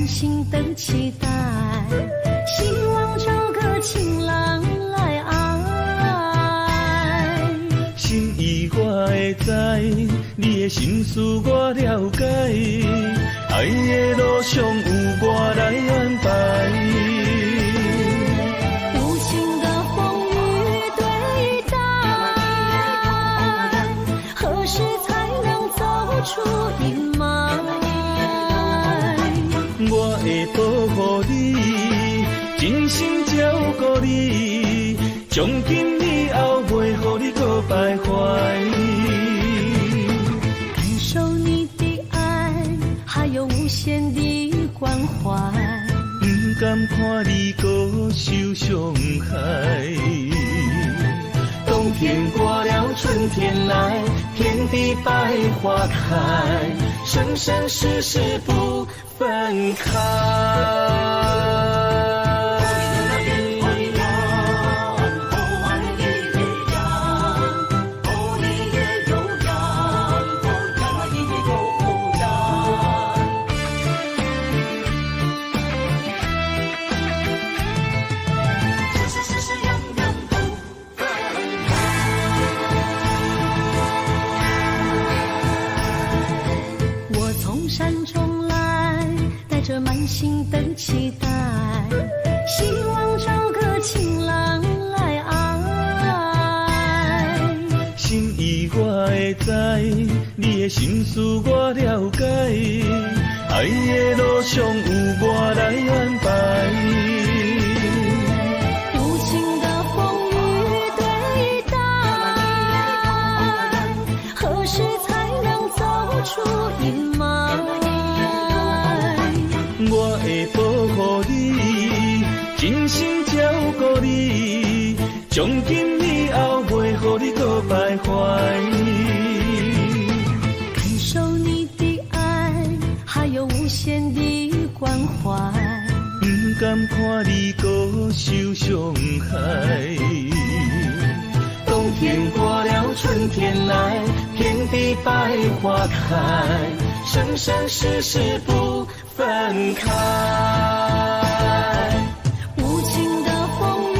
满心的期待，希望找个情郎来爱。心意我会知，你的心思我了解，爱的路上有我来安排。无情的风雨对待，何时才能走出阴霾？我会保护你，真心照顾你，从今以后袂予你搁徘徊。感受你的爱，还有无限的关怀，不甘看你搁受伤害。冬天过了，春天来，天地百花开，生生世世不分开。山中来，带着满心的期待，希望找个情郎来爱。心意我会知，你的心思我了解，爱的路上有我来安排。无情的风雨对待，何时才能走出阴霾？我会保护你，真心照顾你，从今以后袂予你搁徘徊。感受你的爱，还有无限的关怀，不甘看你搁受伤害。冬天过了，春天来，天地百花开，生生世世不分开。无情的风雨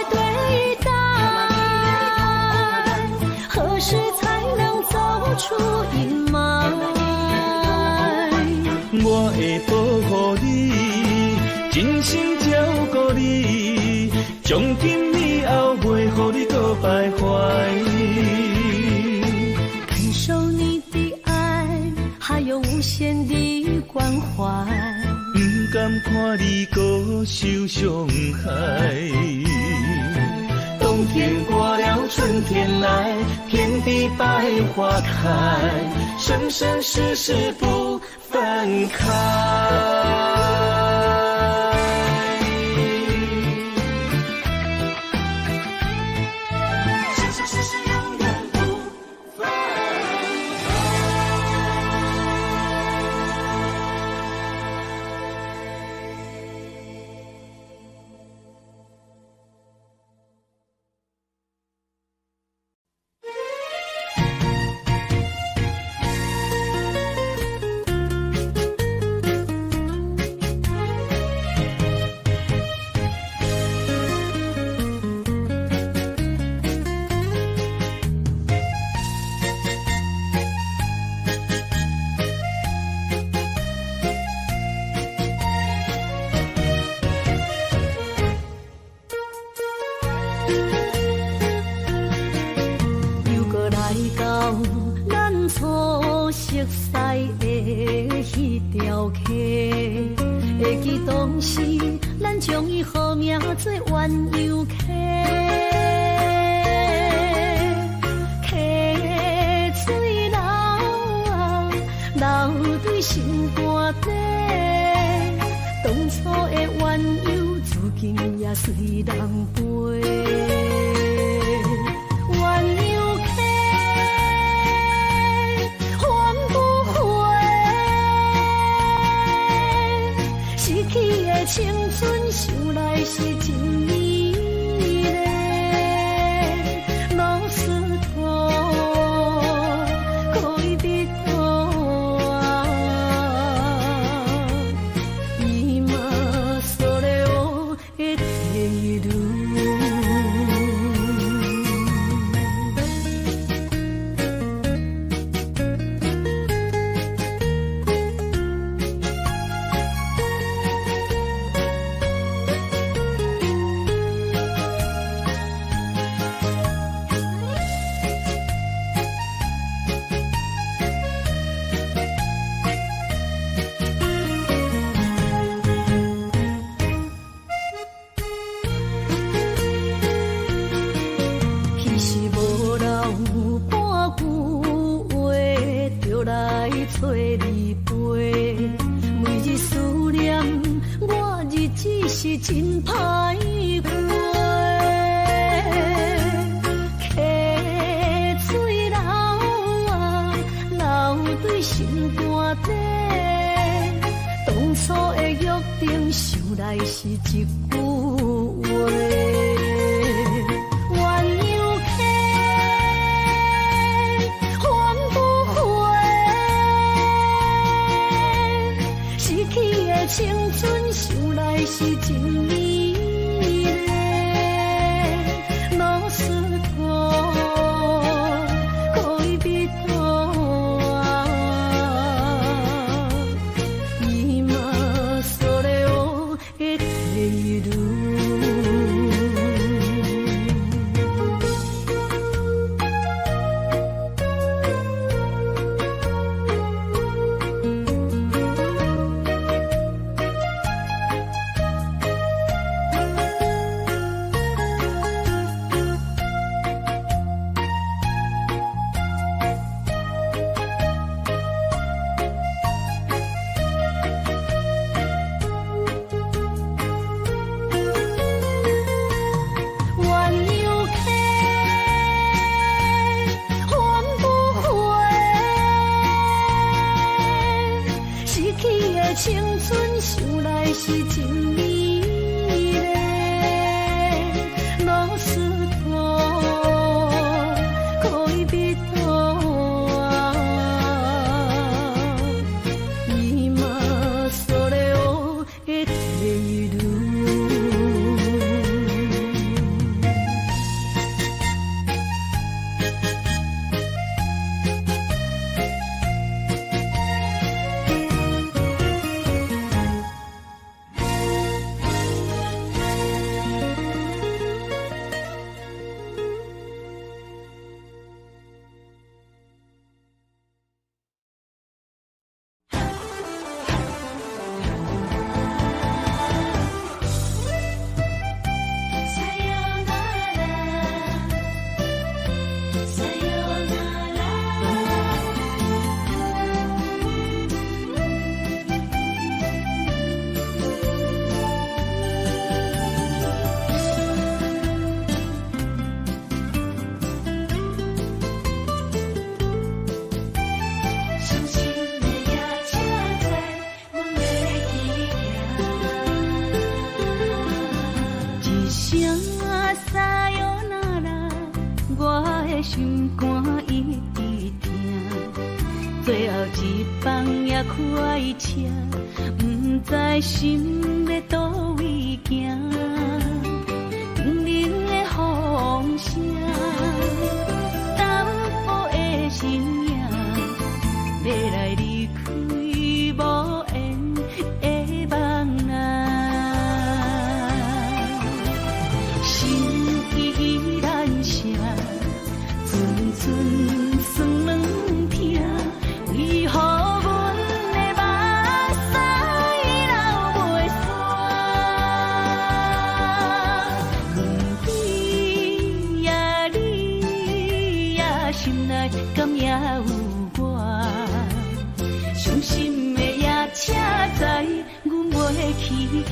对待，何时才能走出阴霾？我会保护你，真心照顾你，从今以后袂予你搁徘徊。感受你的爱，还有无限的关怀，不甘看你搁受伤害。冬天过了，春天来，天地百花开，生生世世不分开。会记当时，咱将伊好名做鸳鸯溪，溪水流流对心肝底。当初的鸳鸯，如今也随人飞。青春想来是真美丽，老师徒可以比多，是真歹过。溪水流啊，流对心肝底。当初的约定，想来是一句话。青春想来是真美丽，老师哥可以比多啊，伊嘛所了的退路。青春想来是真美丽，老师哥可以比多啊，伊嘛所了的退路。心肝一直疼，最后一放也开车，不知心要倒位行。冷冷的风声，淡薄的身影，要来离开无缘的梦啊，心依然剩。阵酸软痛，为何阮的目屎流袂煞？不知呀，你呀，心内敢也有我？伤心的夜车载，阮袂去行。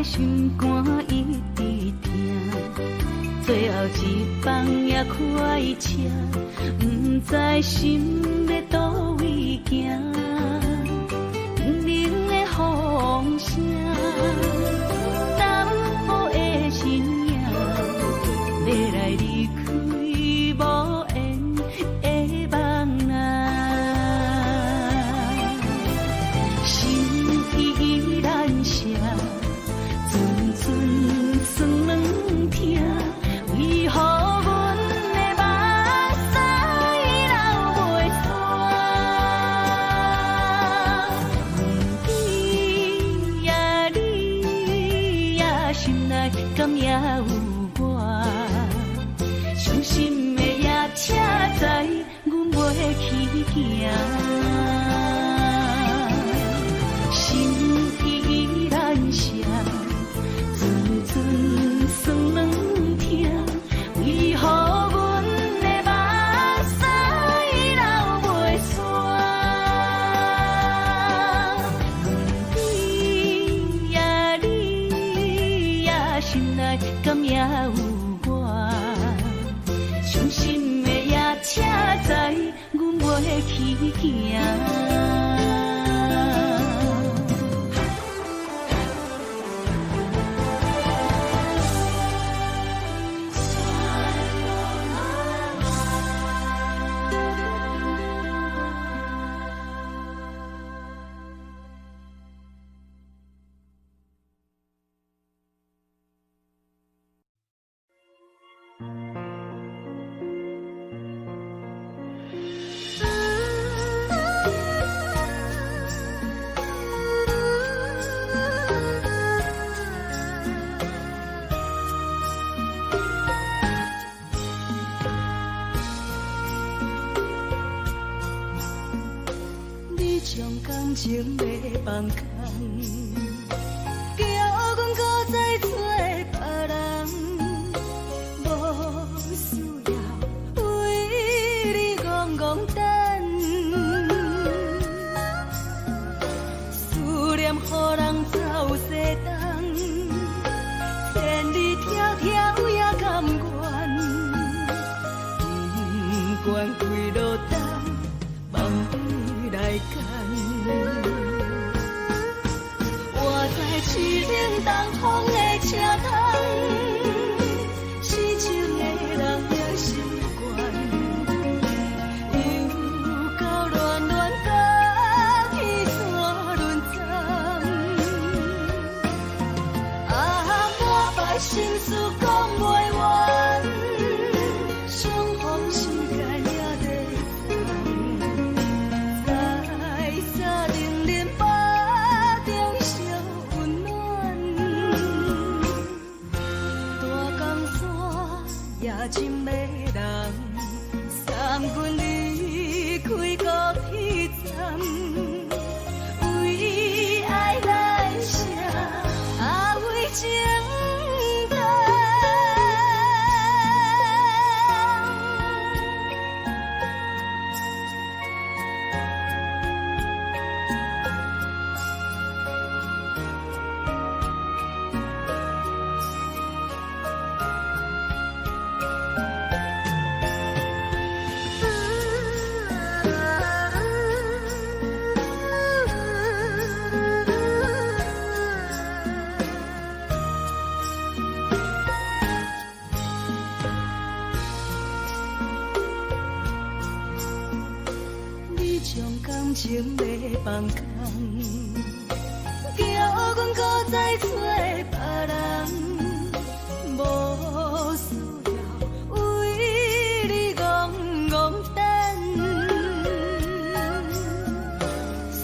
心肝一直疼，最后一放也开车，不知心要倒位行。冷冷的风声，淡薄的身影，要来离开无缘的梦啊，心依然剩。酸软痛，为何阮的目屎流袂行，心依然伤，阵阵酸软痛，为何阮的目屎流袂煞？问你呀，心内敢也有我？伤心的也车载，阮袂去行。将感情要放空，叫阮搁再找别人，无需要为你戆戆等，思念予人走西东，千里迢迢也甘愿，不管几落冬，梦里来干。我在痴冷东风的车窗，痴情的人也习惯，又到乱乱甲去山轮站，满腹心事讲袂完，相逢时间也在等，在沙冷冷巴中烧温暖，大江山也真迷人，送阮离开高铁站，为爱来写，为情长。将感情要放空，叫阮搁再找别人，无需要为你戆戆等，思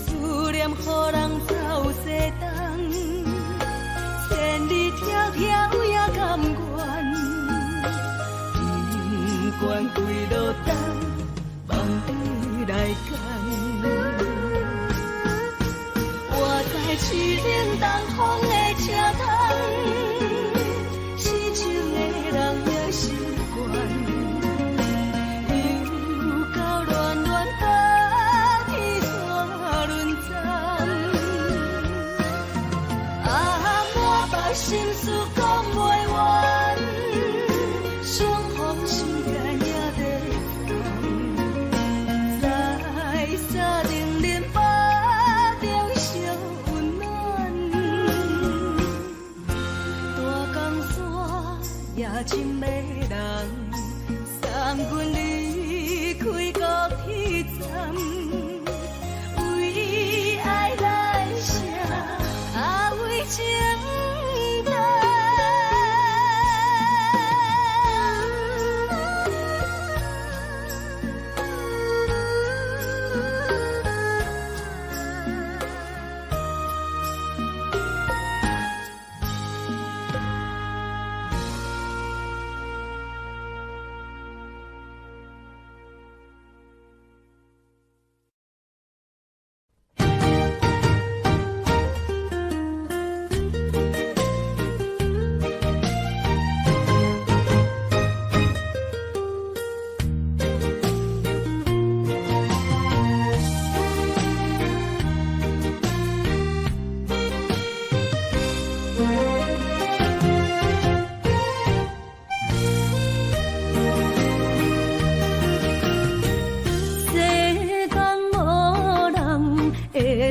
念予人走西东，千里迢迢也甘愿，不管几落冬，梦里来干。我在痴冷东风的车窗，痴情的人也习惯，又到乱乱甲去山轮站，满腹心事讲袂完，相逢时间也在等，在沙冷冷巴中烧温暖，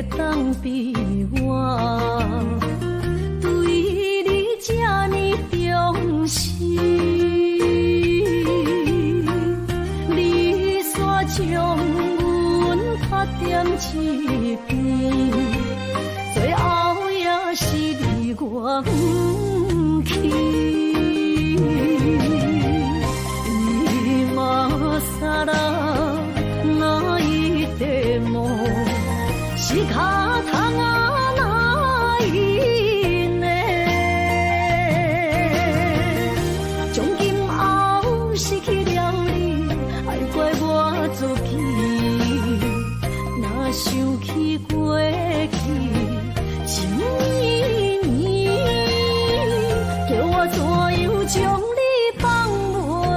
当比我对你这呢重视，你煞将阮拍点一边，最后也是你我不去。今さら泣いても仕方がないね。从今后失去了你，爱怪我自己。若想起过去情绵绵，叫我怎样将你放袂？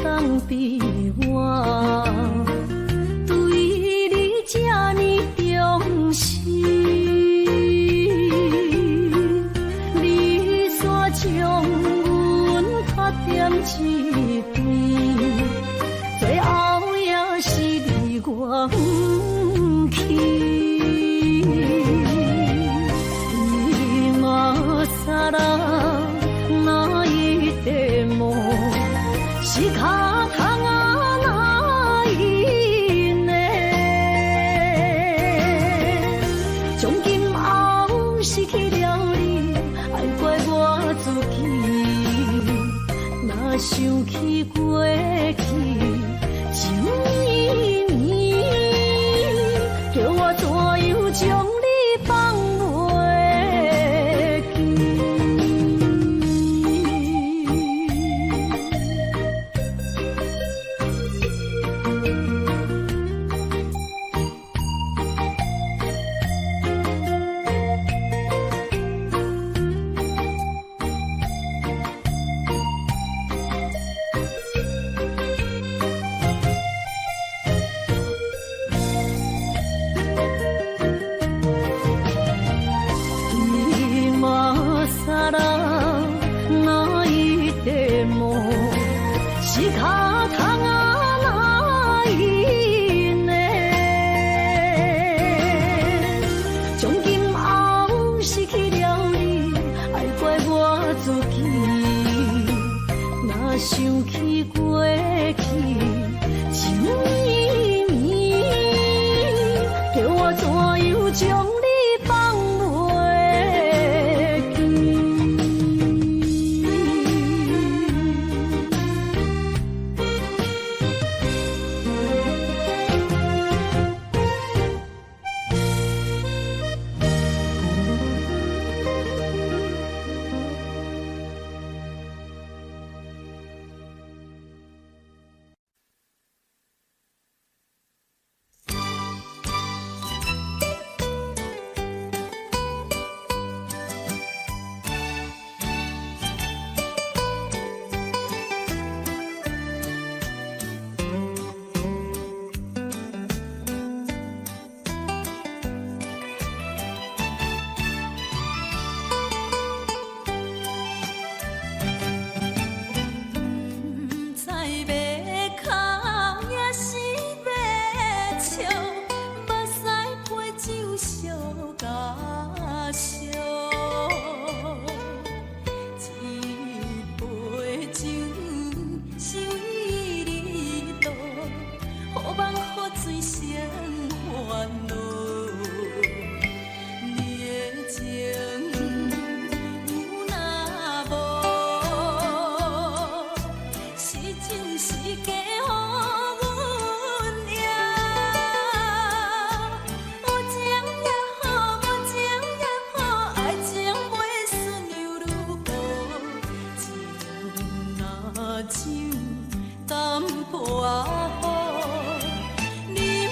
当比我对你这呢重视，你煞将阮拍点一边，最后也是你我不去。今さら泣いても仕方がないね。从今后失去了你，爱怪我自己。若想起过去情绵绵，叫我怎样将你放袂记？さら泣いても仕方がないね。从今后失去了你，爱怪我自己。若想起过去情绵绵，叫我怎样将你放袂记？酒淡薄仔好，你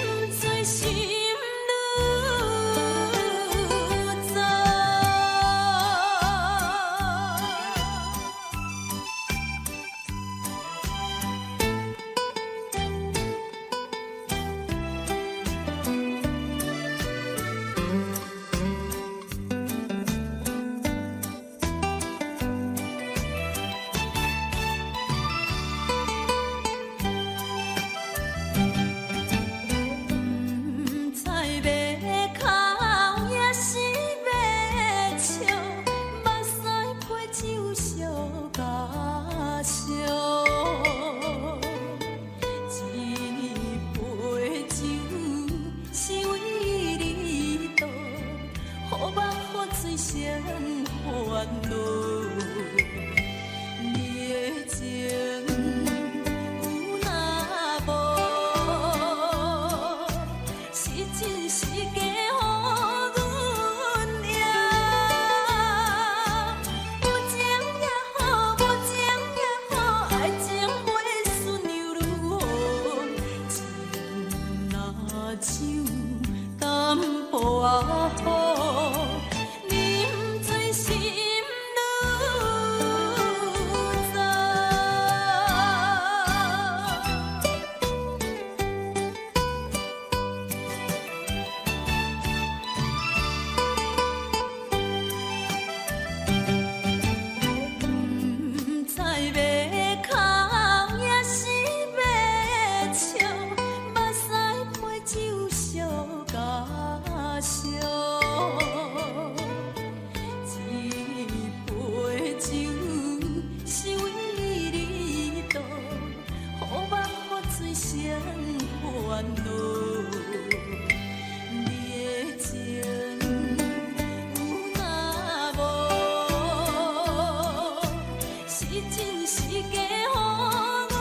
心是假，予阮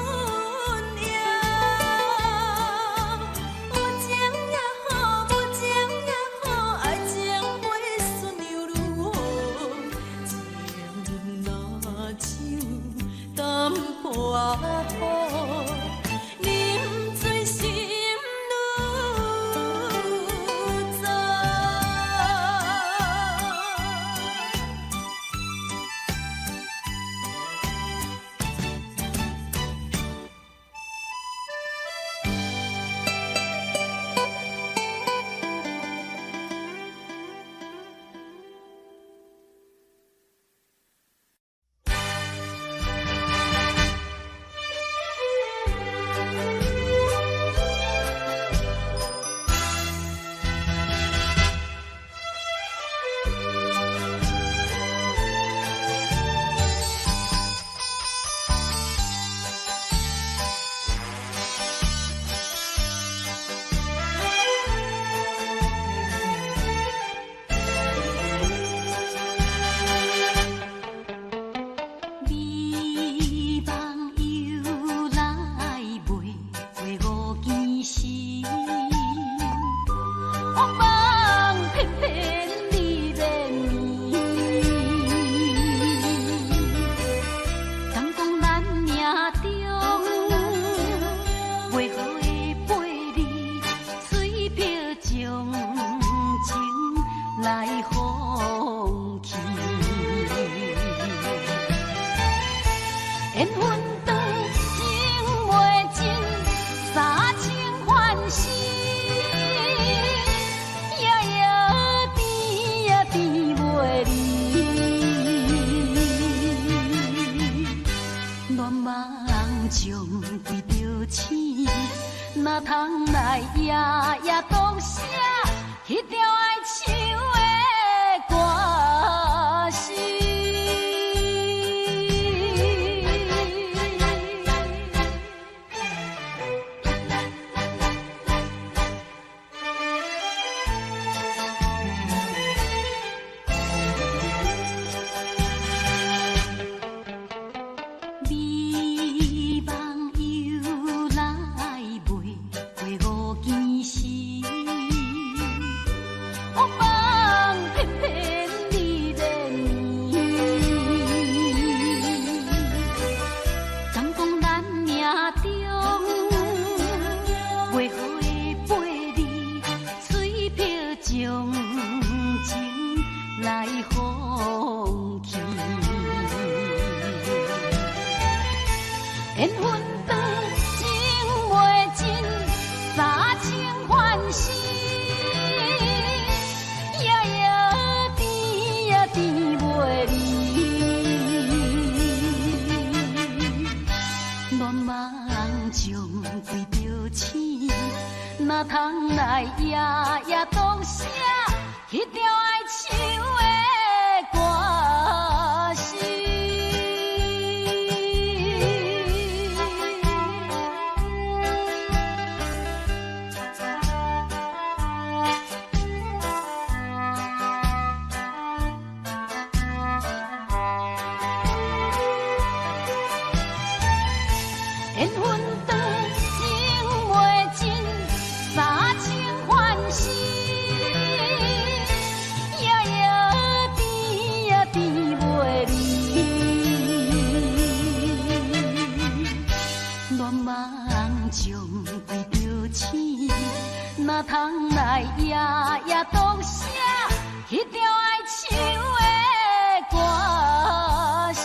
赢。有情也好，无情也好，爱情会顺又如何？情若酒淡薄好，啉醉心愈糟。美梦又来袂过五更时，我梦偏偏你连眠。敢讲咱命中为何会陪你，水漂将情来放弃。缘分长情袂尽，三情换死，夜夜甜也甜袂离。恋梦将规着醒，哪通来夜夜当写迄条爱唱的歌词。美梦又来袂过五更时，我梦偏偏你连眠。敢讲咱命中为何会陪你，水漂将情来放弃。缘分长情袂尽，三情换死，夜夜甜也甜袂离。恋梦将规着醒，哪通来夜夜当写迄条爱唱的歌词。缘分长情袂尽，三情换死，夜夜甜也甜袂离。恋梦将规着醒，哪通来夜夜当写迄条爱唱的歌词。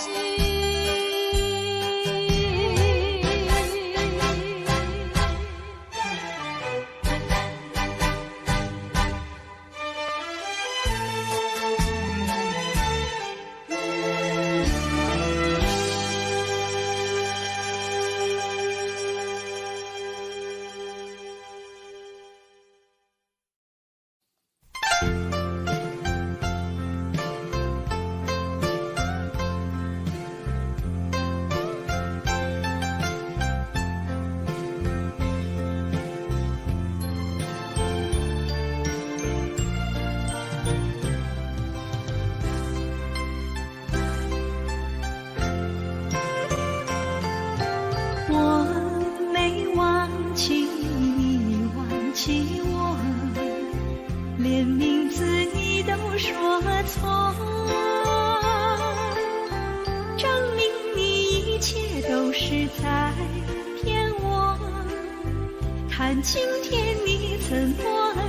看今天你怎么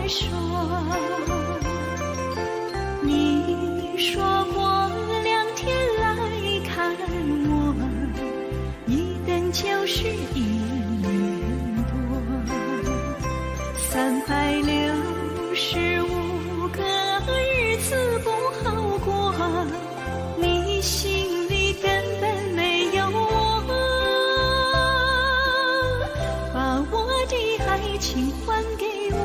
说？你说过2天来看我，一等就是1年多，365个日子不好过，你心里根本没有我，把我的爱情还给我。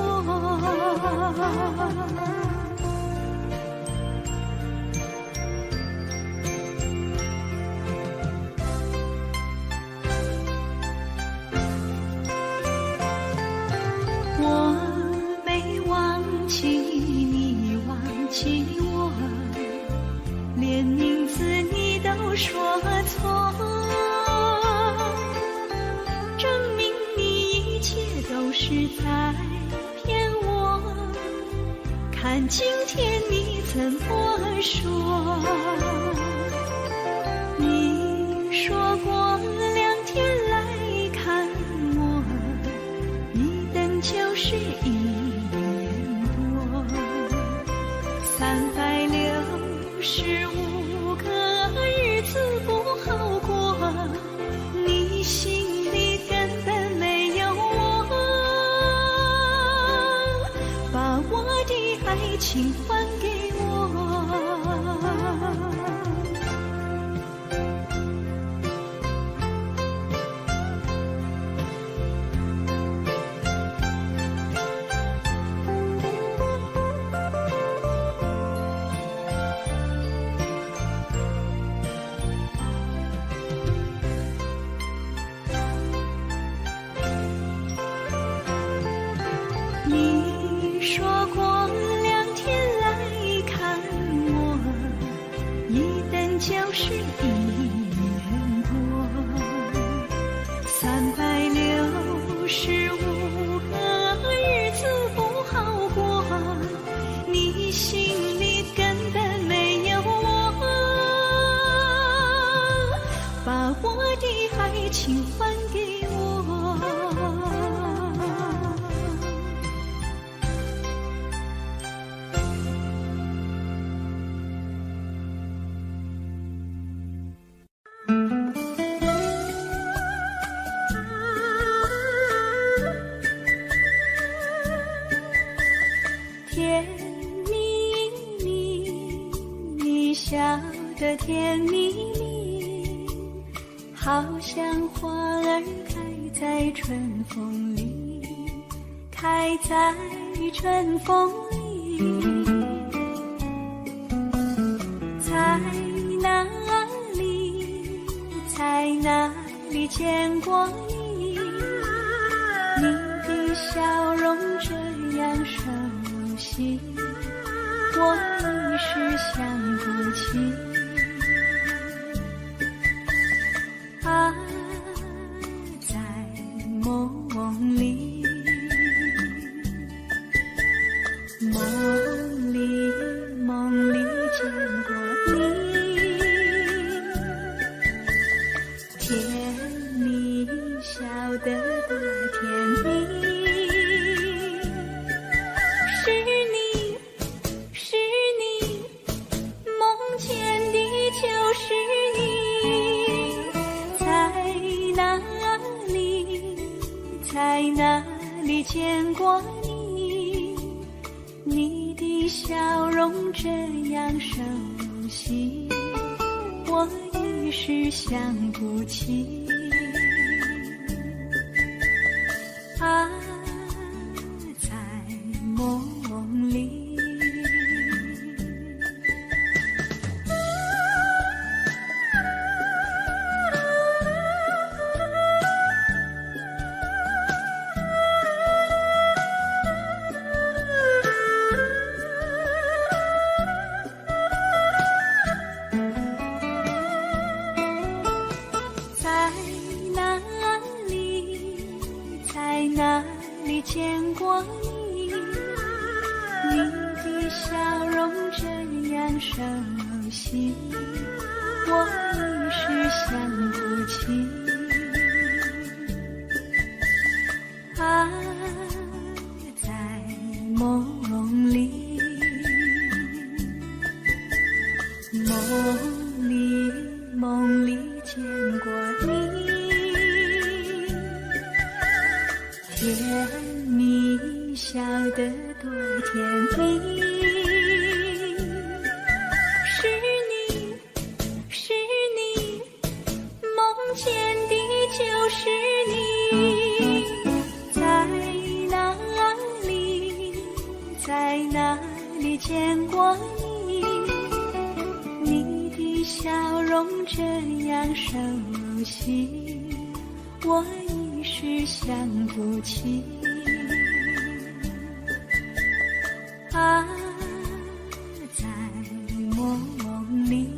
我没忘记你忘记我，连名字你都说错，证明你一切都是在骗我。看今天你怎么说？你说过2天来看我，一等就是1年多，365个日子不好过，你心里根本没有我，把我的爱情还给我。你说过2天来看我，一等就是1年多，365个日子不好过，你心里根本没有我，把我的爱情还给我。甜蜜蜜，你笑得甜蜜蜜，好像花儿开在春风里，开在春风里。在哪里，在哪里见过你？你的笑容这样熟悉，我一时想不起。啊，在梦里，梦里，梦里见过你，甜蜜笑得多甜蜜。在哪里见过你？你的笑容这样熟悉，我一时想不起。啊，在梦里。在哪里见过你？你的笑容这样熟悉，我一时想不起。啊，甜蜜笑得多甜蜜，是你，是你，梦见的就是你，在哪里，在哪里见过你？你的笑容这样熟悉，我一时想不起。啊，在梦里。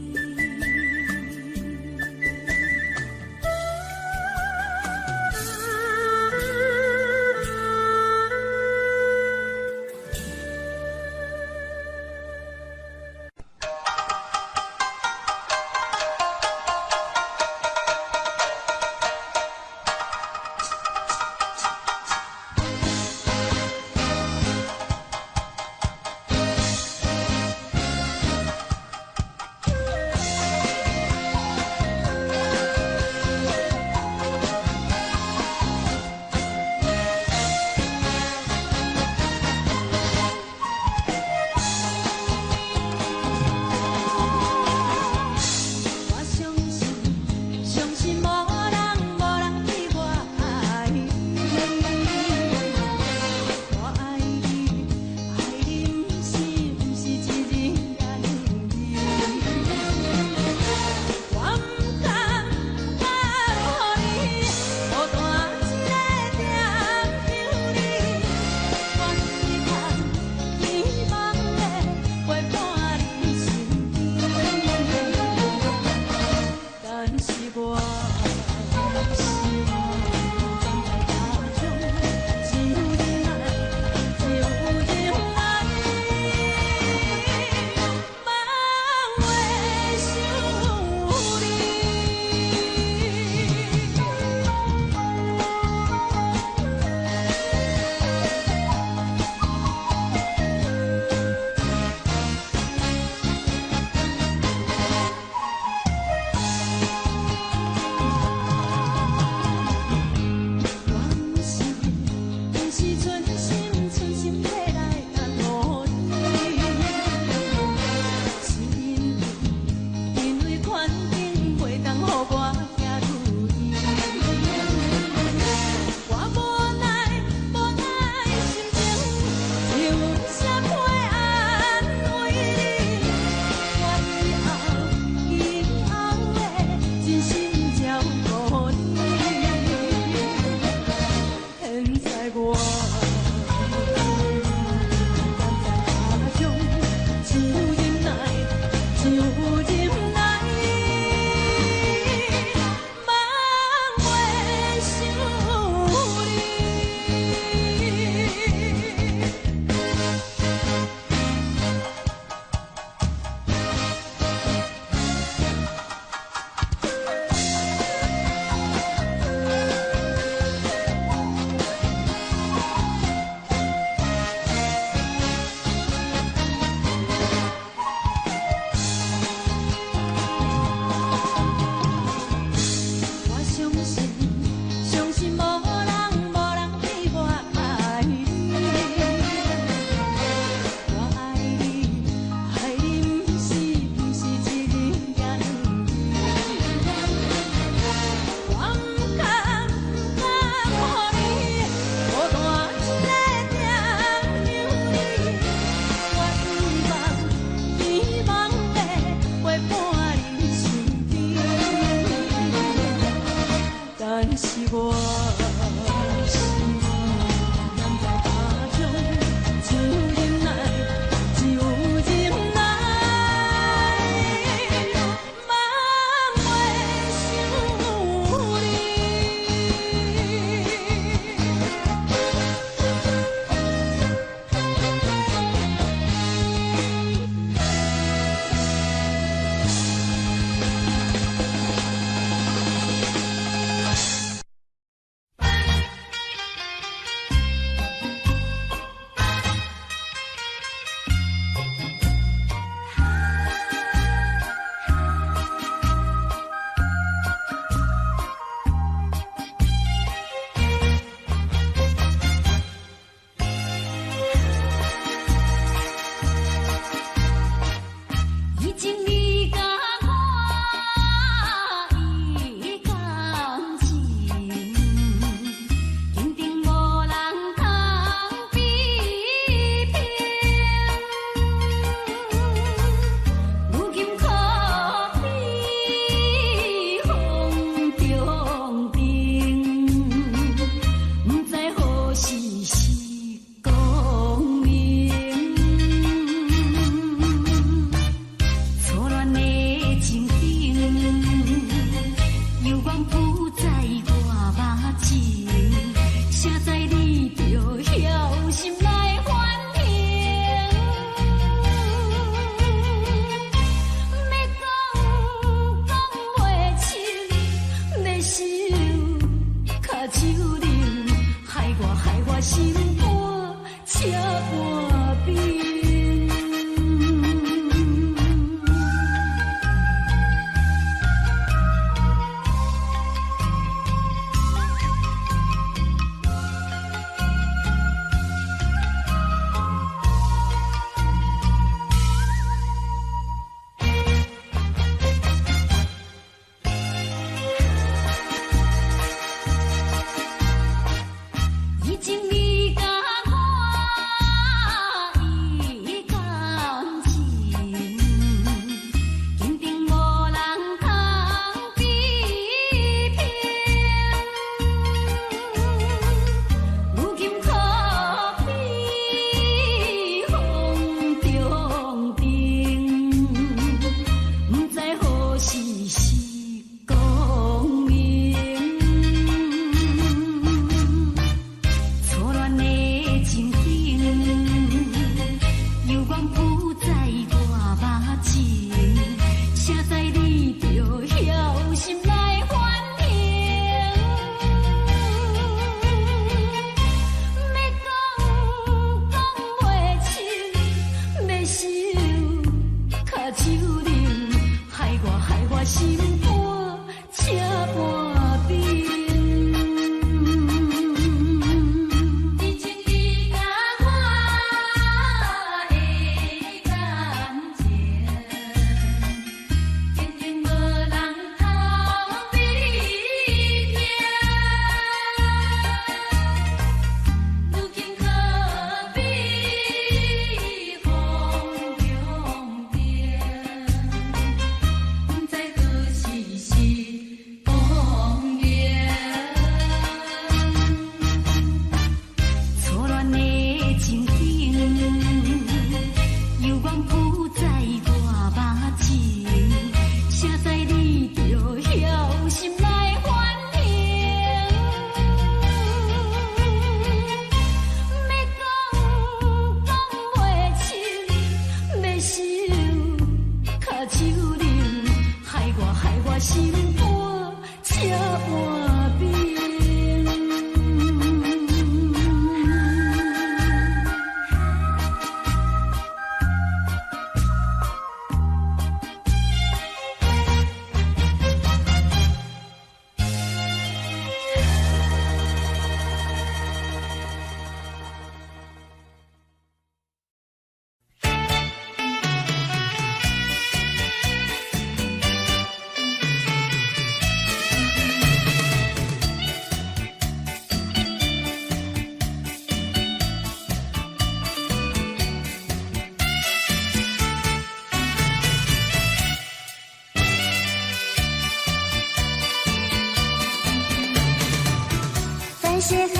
些河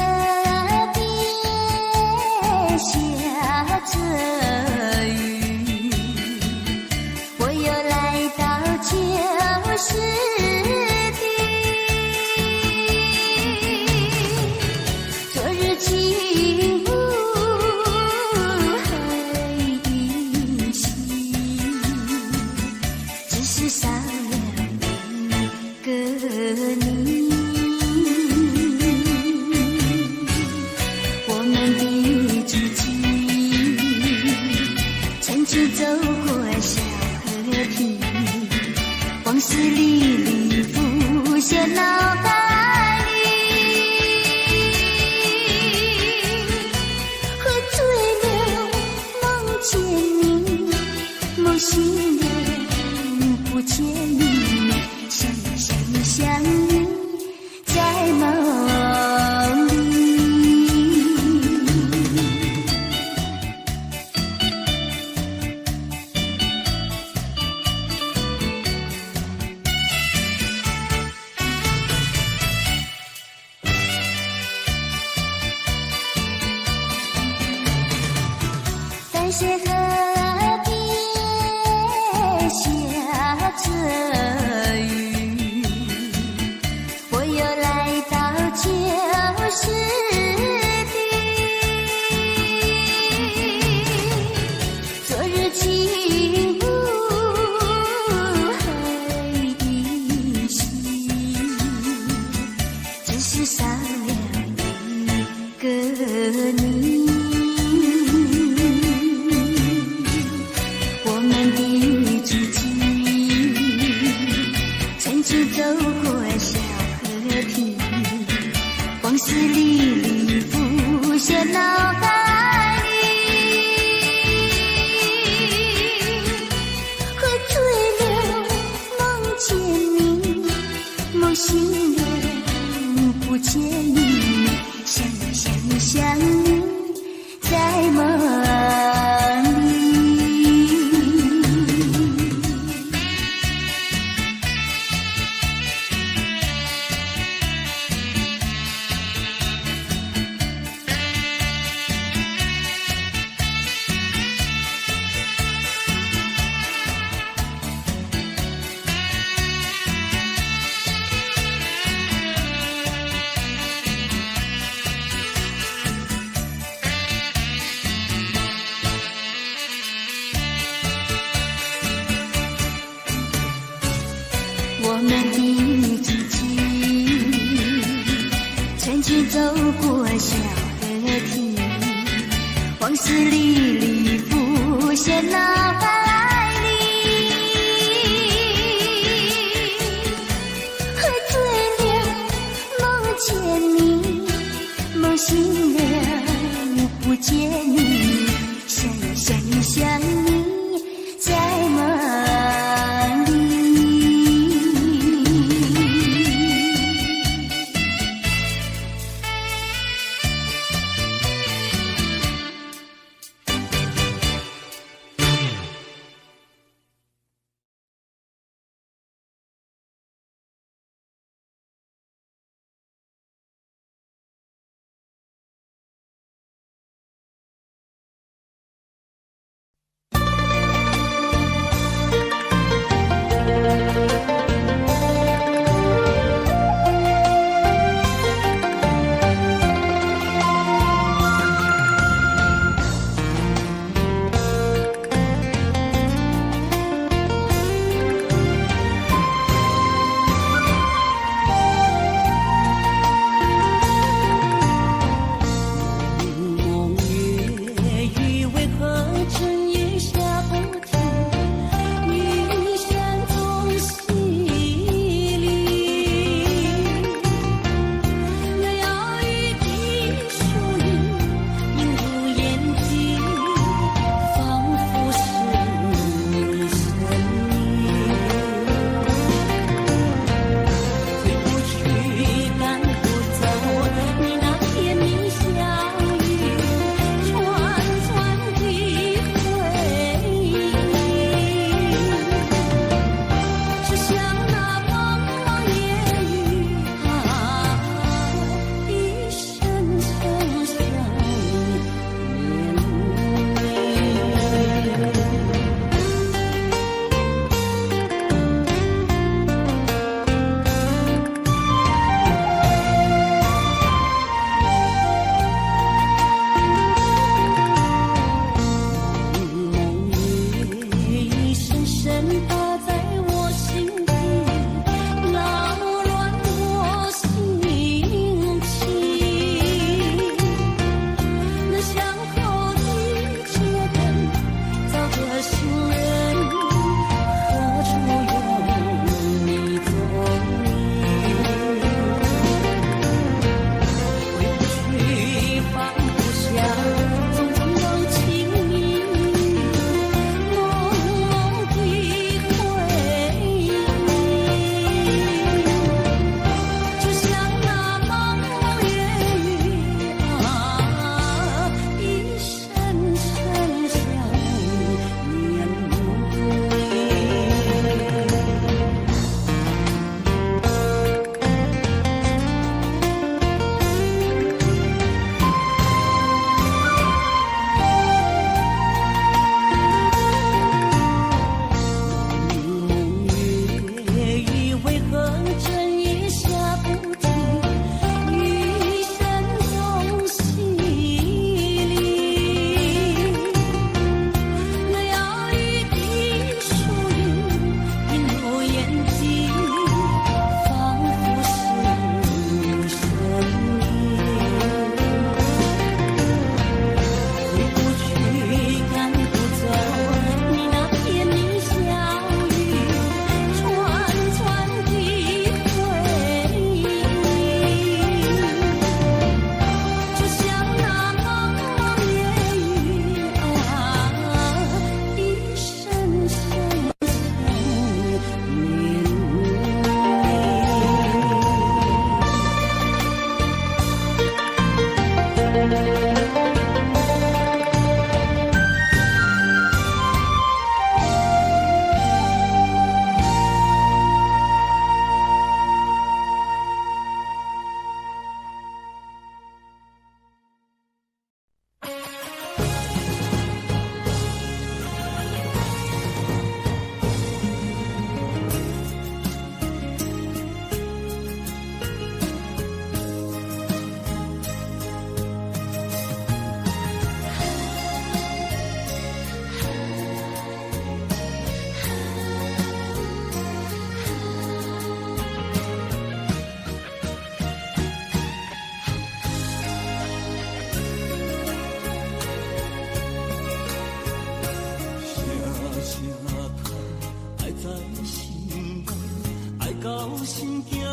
边下着雨，我又来到旧时地。昨日情物还依稀，只是少了一个你。走过小河堤，往事历历浮现脑海里。喝醉了，梦见你，梦醒了，不见你，想你，在梦里。在些河边下着雨，我又来到旧时地。昨日情物还依稀，只是少了一个你。走过小河堤，往事历历浮现脑海里。喝醉了，梦见你，梦醒了，不见你，想你，在梦里。我们的足迹，曾经走过小河堤，往事历历浮现脑海里。喝醉了，梦见你，梦醒了，不见你，想你，在梦里。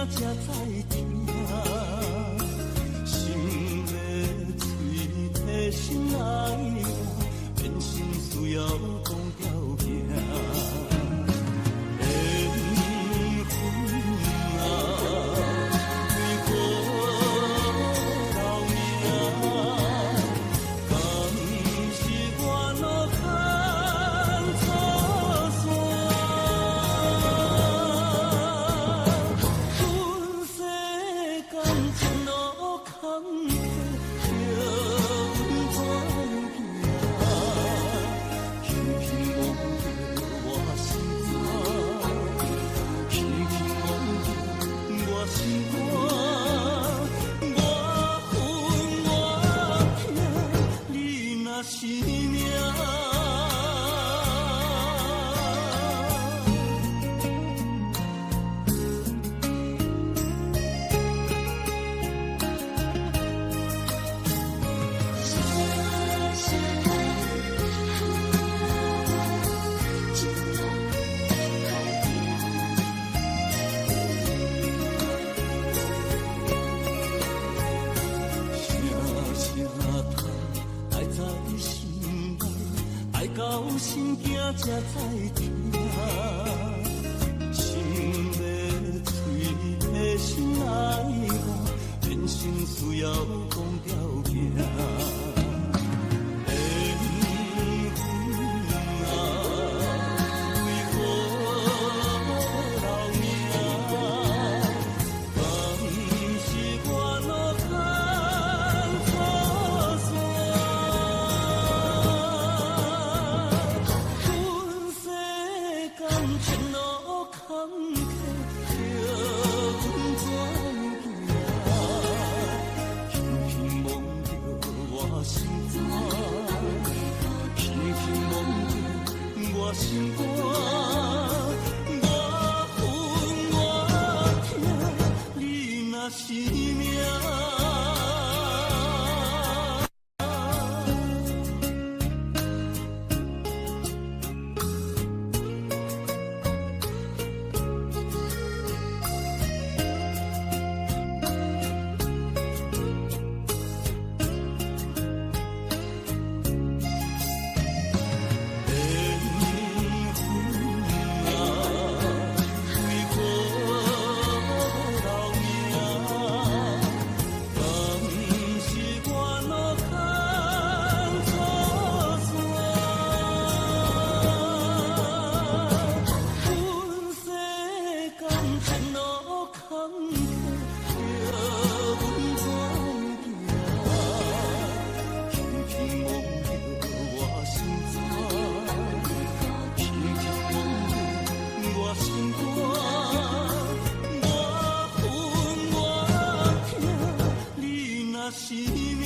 才知听，心要嘴替心爱我，变心需要讲条件。缘分啊，为何留命？敢是我路坎错线？前路坎坷，叫阮怎行？轻轻摸着我心肝，轻轻摸着我心肝，我恨我痛，你若是命。到心惊才知听，心要嘴替心爱我，变心需要讲条件。心肝，我恨我痛，你若是命。是命。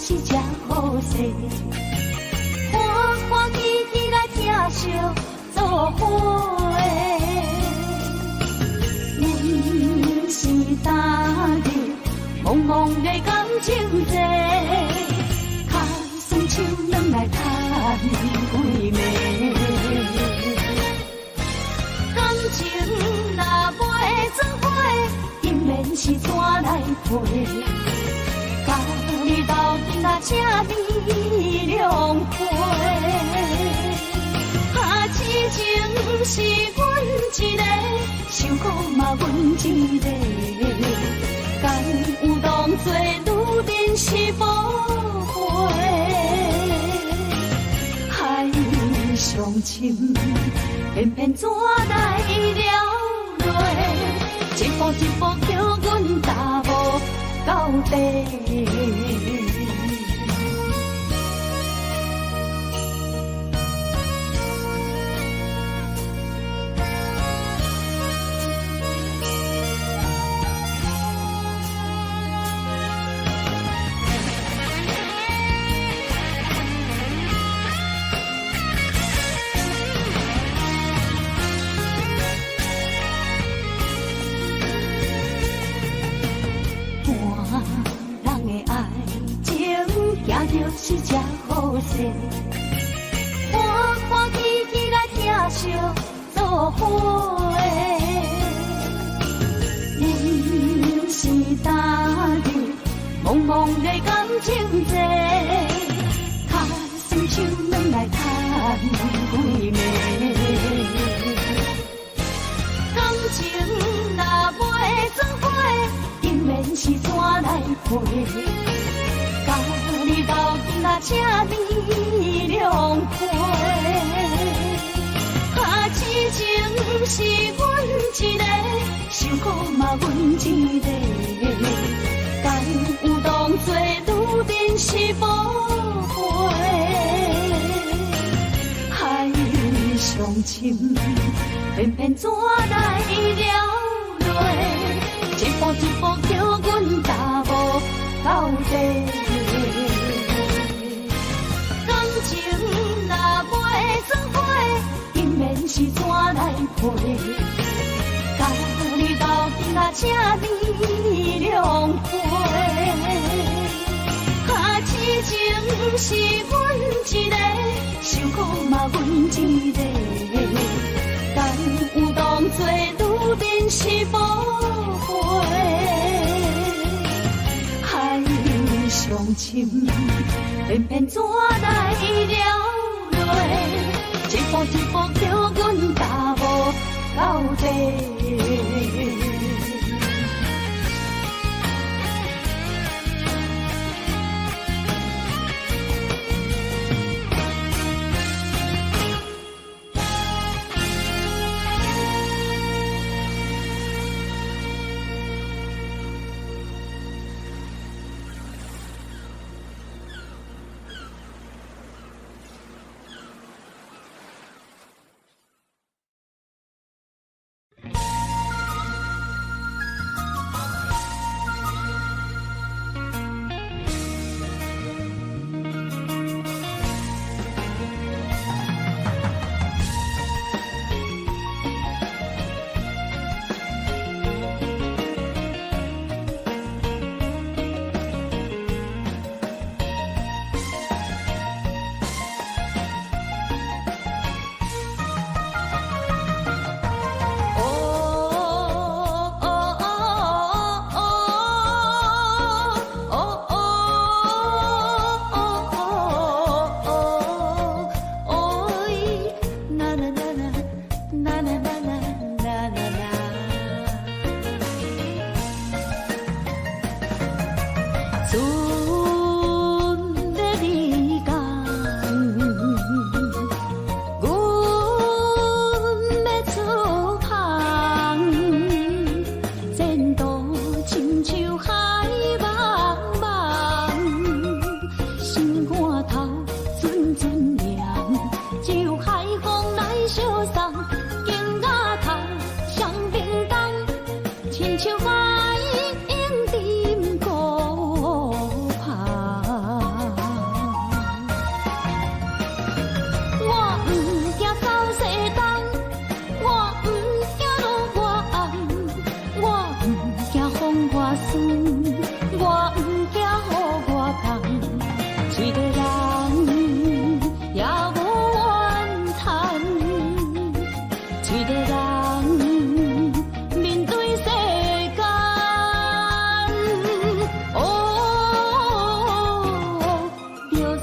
是这好势，欢欢喜喜来听相做伙的。阮是今日茫茫的感情债，卡算手软来叹归暝。感情若袂做伙，定然是怎来陪？这美良陪。痴情是阮一个，受苦嘛阮一个，敢有当作女人是无悔？海上深，偏偏怎来了落？一步一步叫阮踏无到底。是只好势，欢欢喜喜来疼惜做伙。人是大日，茫茫的感情债，卡算手软来叹几暝。感情若袂转花，永远是怎来陪？家己斗阵啊，这美良陪。痴情是阮一个，受苦嘛阮一个，敢有当作女人是无悔？海上深，偏偏怎来了落？一步一步叫阮踏无到底。感情若袂转花，永远是怎来陪？家己斗阵啊，这美良陪。痴情是阮一个，受苦嘛阮一个，敢有当作女人是无悔？海上深，偏偏怎来了落？一步一步叫阮踏无到底。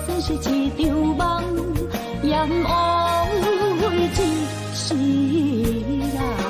算是一场梦，阎王为一世人。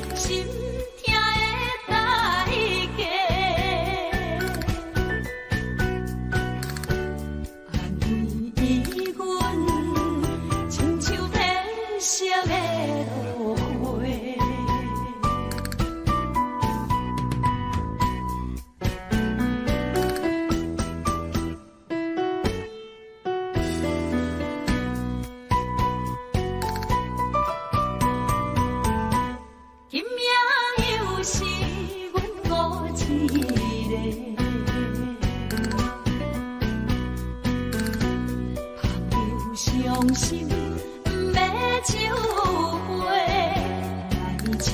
心痛的代伤心不要收回，来这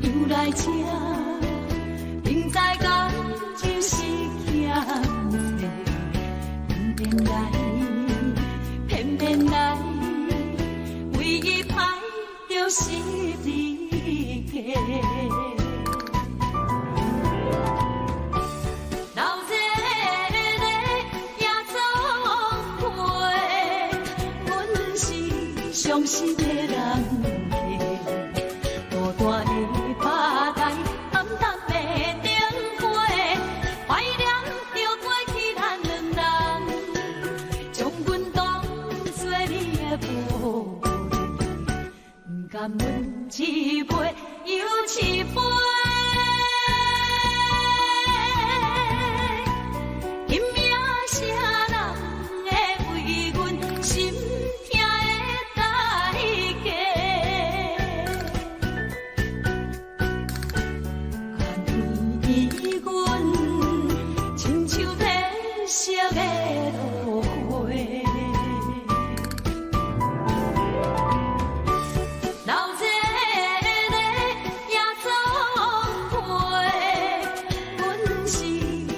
又来这，明知感情是险世，偏来偏偏来，唯一歹就是你家。伤心的人家，孤单的拍台，暗淡的灯花，怀念着过去咱两人，将阮当作你的宝贝，不甘阮一杯又一杯。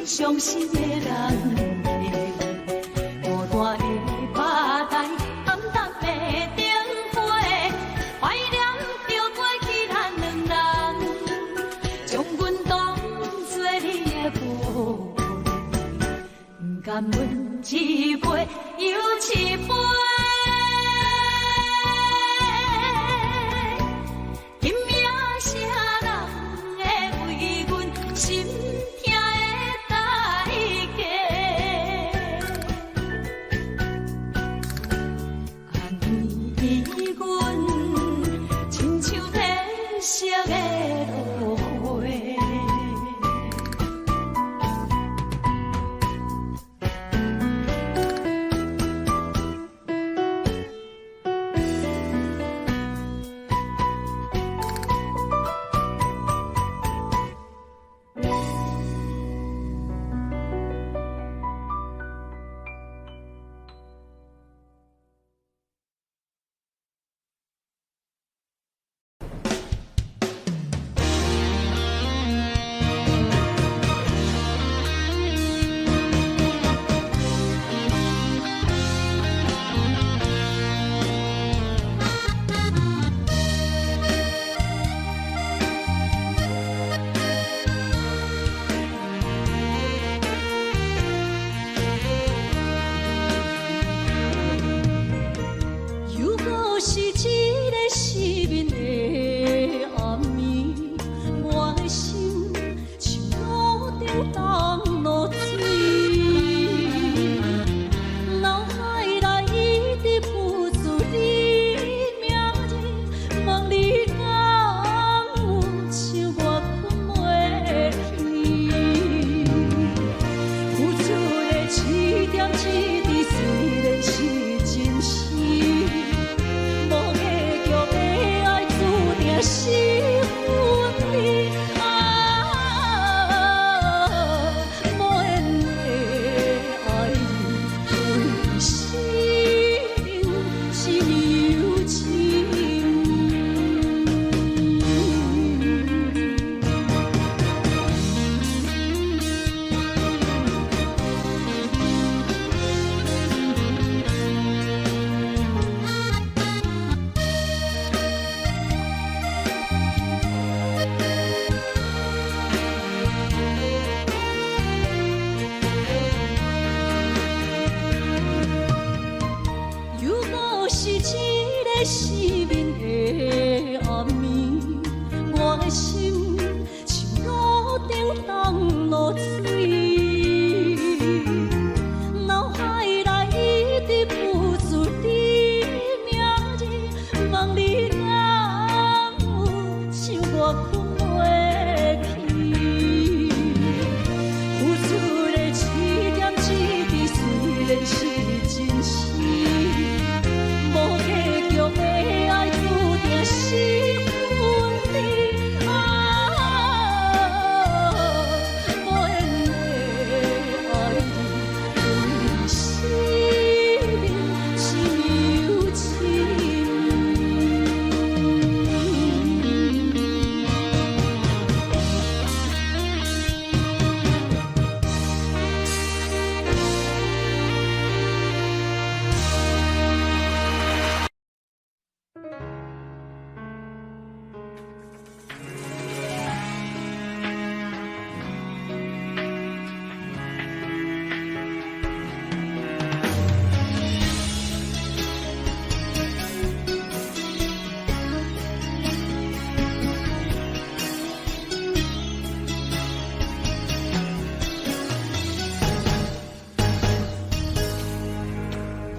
伤心的人家，孤单的拍台，暗淡的灯花，怀念着过去咱两人，将阮当作你的宝贝，不甘阮一杯又一杯。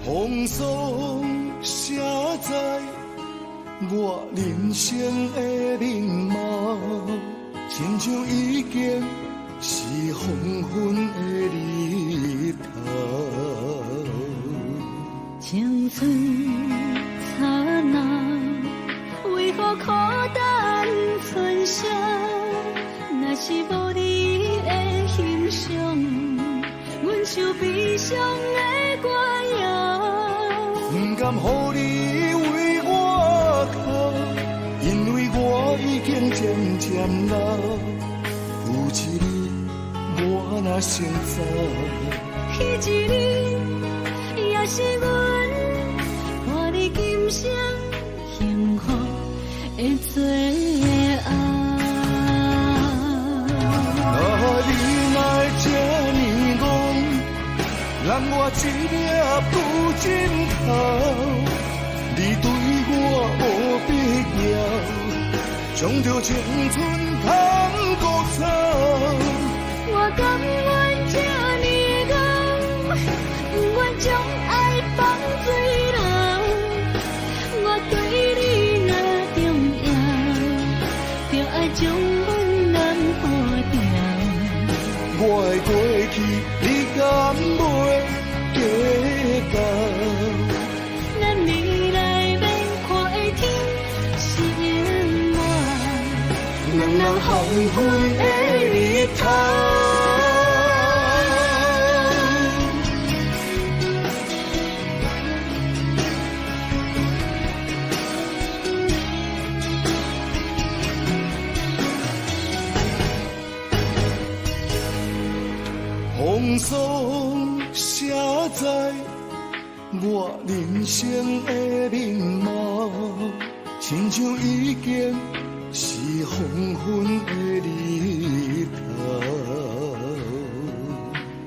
风霜写在我人生的面貌，亲像已经是黄昏的日头。青春刹那，为何孤单春宵？若是无你的欣赏，阮就悲伤的歌谣。不甘予你为我哭，因为我已经渐渐老。有一日我若先走，彼一日也是阮伴你今生幸福的最后。啊，你来这呢戆，让我一粒不尽头。你对我无必要，将着青春通孤草。我甘愿这呢戆，不愿将爱放水流。我对你若重要，就爱将阮难破掉。我的过去，你敢袂计较？咱未来免看的天是永远，两人黄昏的日头。风霜写在我人生的面貌，亲像已经是黄昏的日头。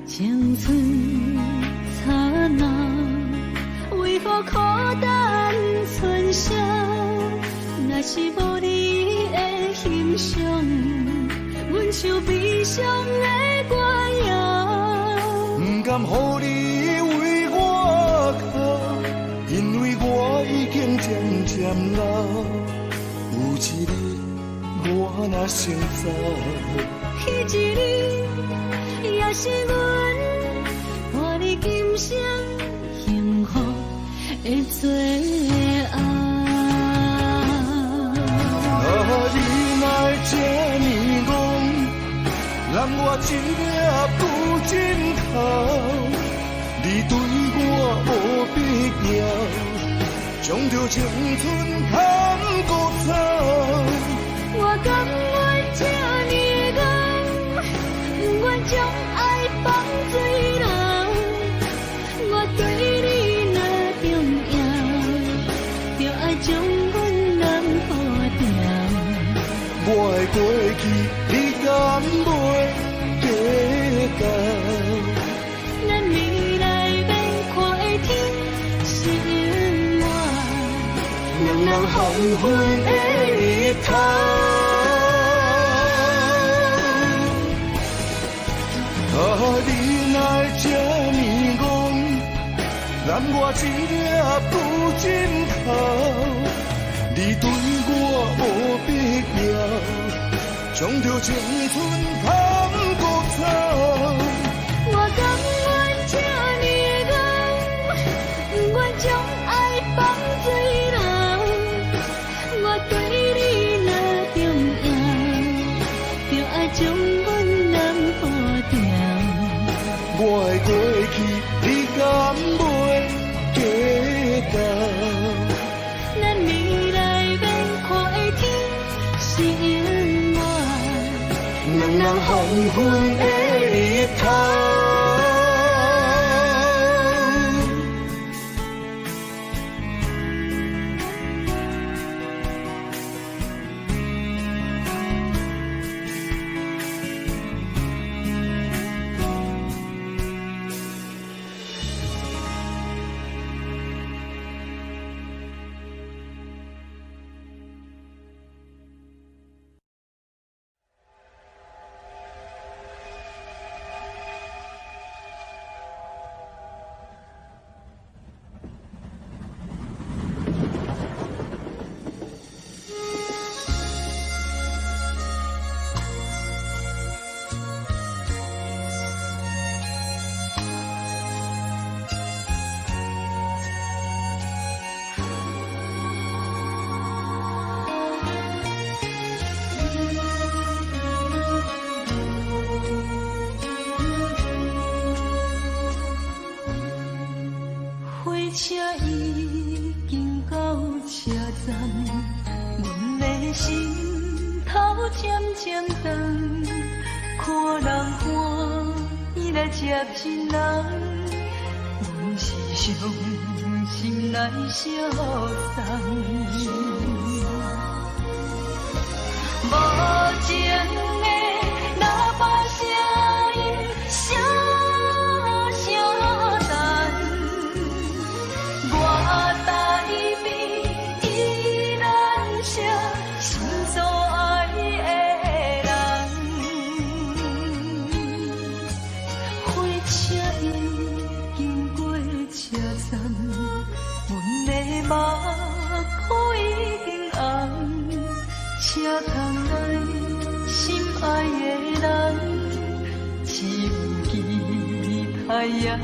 青春刹那，为何孤单春宵？若是无你的欣赏，阮就悲伤的歌谣。不甘予你为我哭，因为我已经渐渐老。有一日我若先走，彼一日也是阮伴你今生幸福的最后。啊，你来这呢戆，让我一粒不尽头。你对我无必要，将着青春通孤草。我甘愿这呢戆，不愿将爱放水流。我对你若重要，就爱将阮难破掉。我的过去，你敢袂计较？咱未来免看的天是永远，两人黄昏的日头。啊，你来这呢戆，让我一粒不尽头。你对我无必要，将着青春通孤草。我甘愿这呢戆，不愿将爱放水流。我对你若重要，就爱将阮难破掉。我的过去，你敢袂计较？咱未来免看的天是永远，两人黄昏的日头。车已经到车站，阮的心头渐渐重，看人欢喜来接亲人，阮是伤心来相送。无情的喇叭声音，声声淡。我台边依然是心所爱的人，火车已经过车站，阮的目眶已经红，车窗内心爱的人，只有期待夜梦。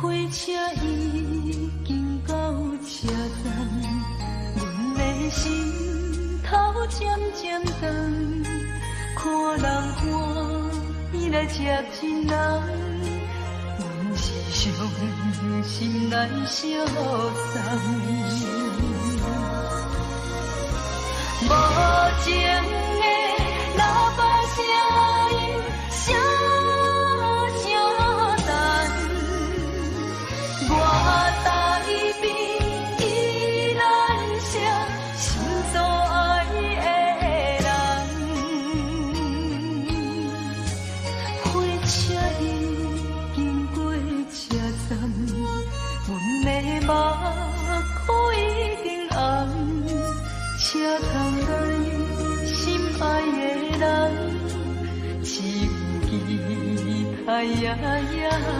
火车已经到车站，阮的心头渐渐重，看人欢喜来接亲人，阮是伤心来相送。无情的喇叭声音，声声淡。我台边依然是心所爱的人，火车已经过车站，阮的目眶已经红，车窗内心爱的人，只有期待夜梦。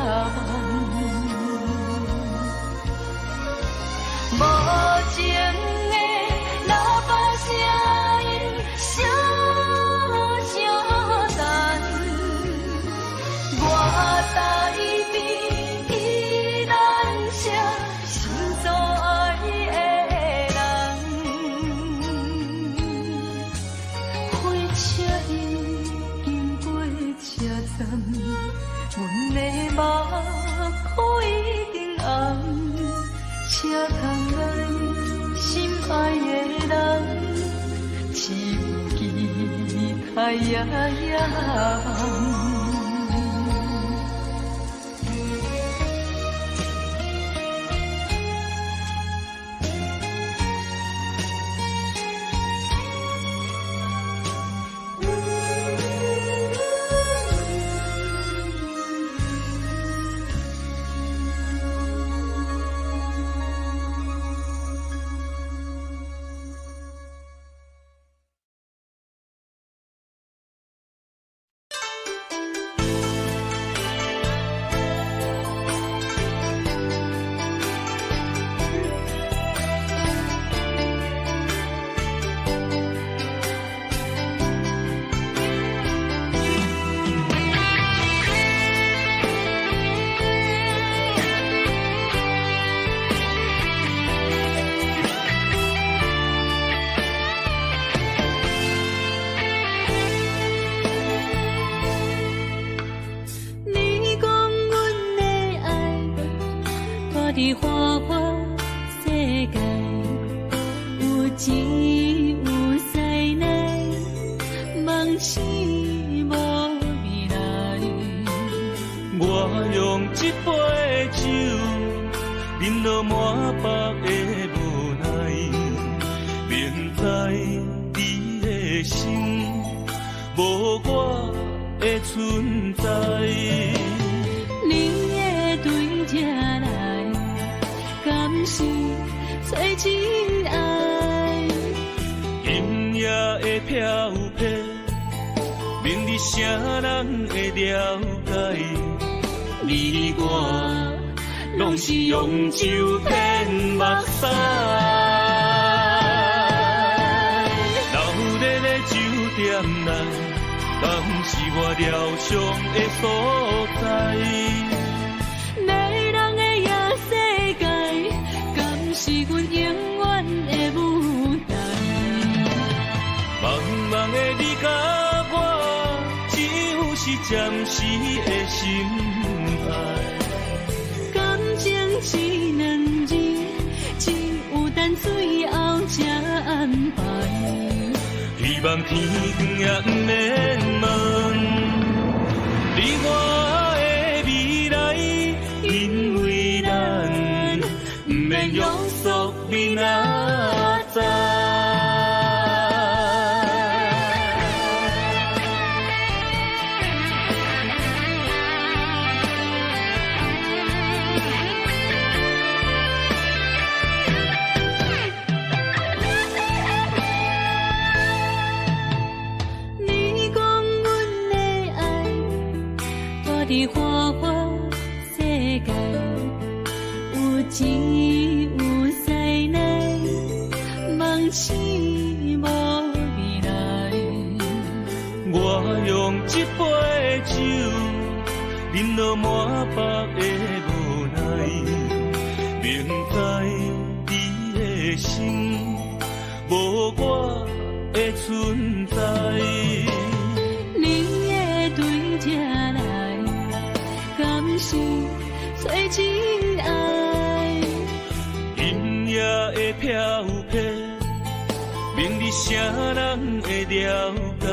无情的喇叭声音，声声淡。我台边依然是心所爱的人，火车已经过车站，阮的目眶已经红。车窗内心爱的人，只有期待夜梦。伫花花世界，有钱有才能，梦是无未来。我用一杯酒，饮落满腹的无奈，明知你的心无我的存在。你的对这来，敢是找真爱？音乐的飘飘，明日谁人会了解？你我拢是用酒骗目屎，流热的酒店内，敢是我疗伤的所在？迷人的夜世界，敢是阮永远的舞台？茫茫的你甲我，只有是暂时的心爱。感情只两字，只有等最后才安排。希望天光也不免问你我的未来，因为咱不免约束明仔载。在花花世界，有钱有势来，梦醒无未来。我用一杯酒，饮落满腹的无奈，明知你的心无我的存在。你的对这来，敢是最真爱？音乐的飘撇，明日啥人会了解？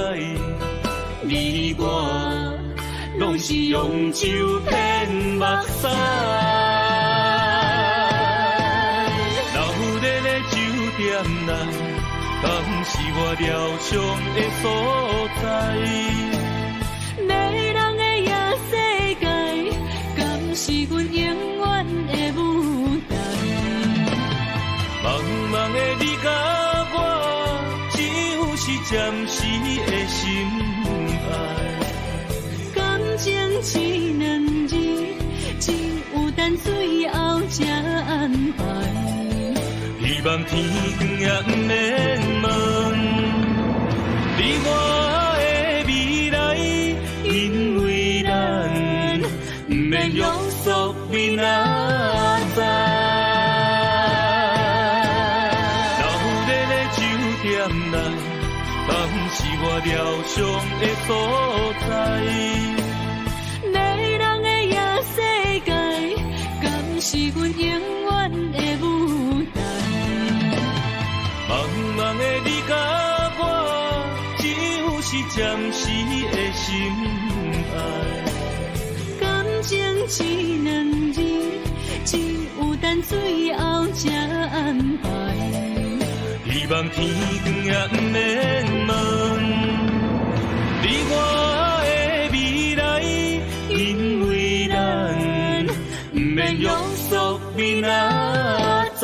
你我拢是用酒骗目屎，流热的酒店内，敢是我疗伤的所在？迷人的夜世界，敢是阮永远的舞台？茫茫的你甲我，只有是暂时的心爱。感情只两字，只有等最后才安排。希望天光也不免问你我的未来，因为咱不免约束明仔载。流热的酒店内，敢是我疗伤的所在？迷人的夜世界，敢是阮永远的舞台？茫茫的你甲我，只有是暂时的心爱。感情只两字，只有等最后才安排。希望天光也不免问你我的未来，因为咱不免约束明仔载。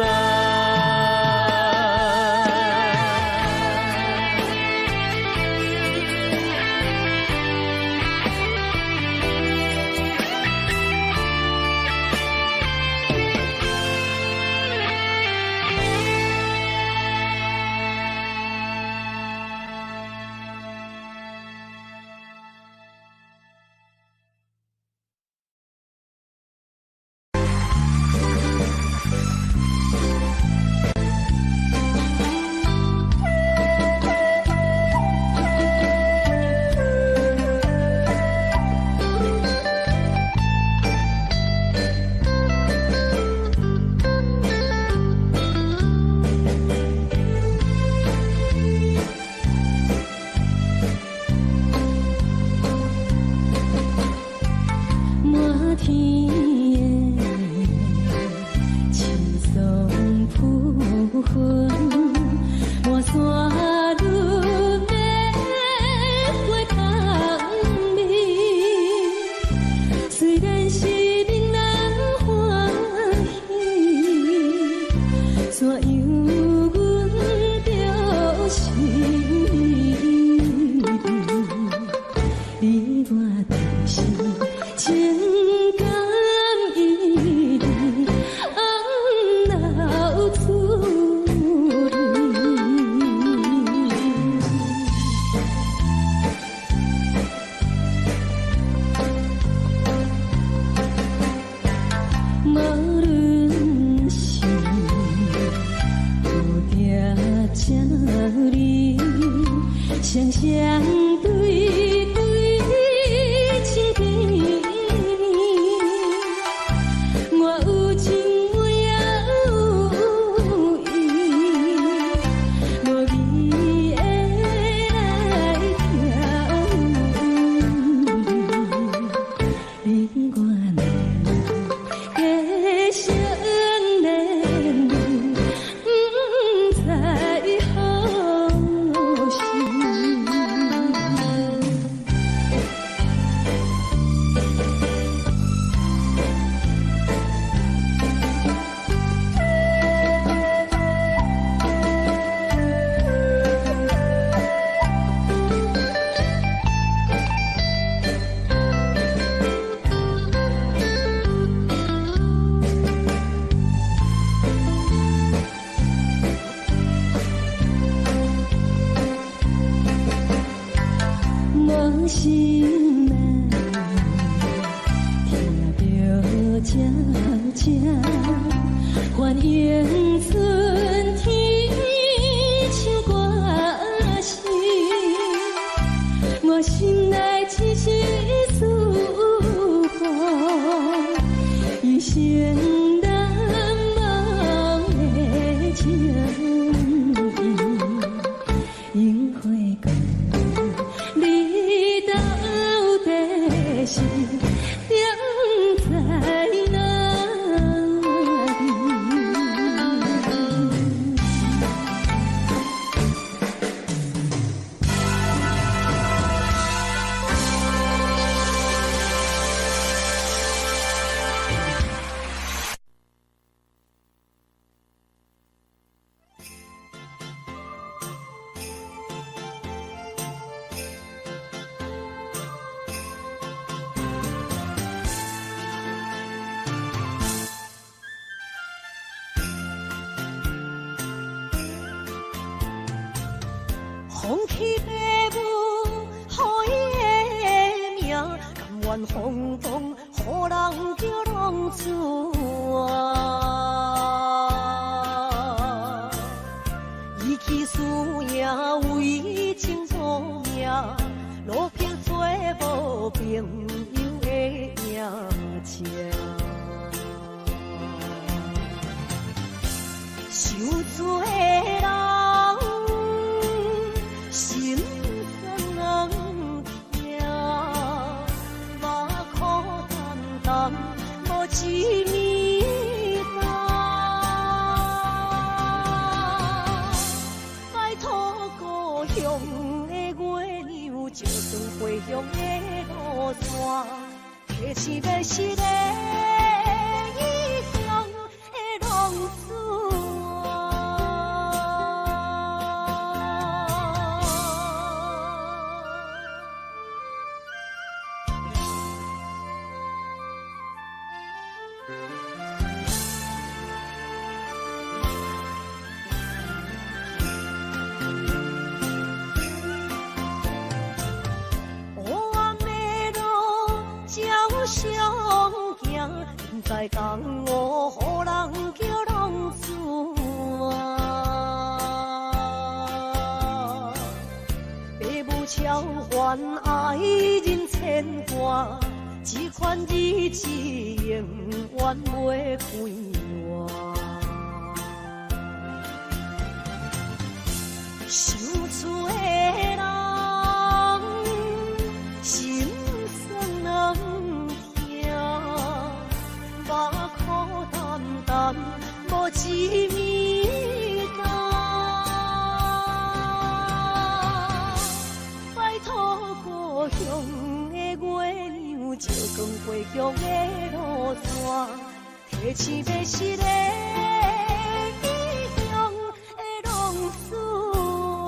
对对一边，我有情我也有意，我美的来听，你我难的相恋，不知何时。无心难，听着渐渐，欢迎春天唱歌声，我心内一丝思念，一生难忘的情。樱花高。你到底是踮在哪里？风起飞舞，予伊的名，甘愿风风，予人叫浪子啊。伊去思也为情做命，路边做无朋友的名声。受罪的人。心酸人听，目眶淡淡，无一面红。拜托故乡的月亮，照光回乡的路线，提醒要是个异乡的浪子。相行，不知江湖，予人叫浪子啊。父母超还爱人牵挂，这款日子永远袂快活。受罪的人，心酸人。目眶淡淡，无一面红。拜托故乡的月亮，照光回乡的路线，提醒要是个异乡的浪子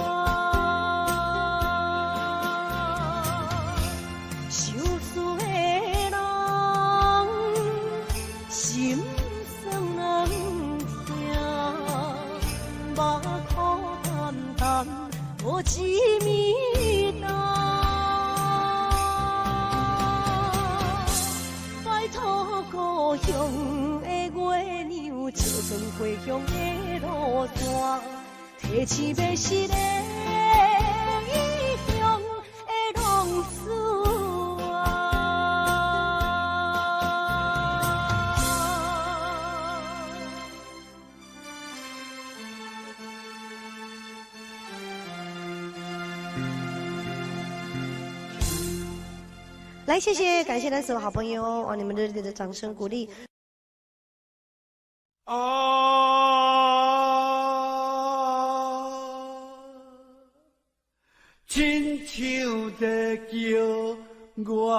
啊。受罪的人。心酸人听，目眶淡淡，无一面红。拜托故乡的月亮，照光回乡的路线，提醒要是个异乡。来，谢谢，感谢咱所有好朋友哦，你们热烈的掌声鼓励。亲像在叫我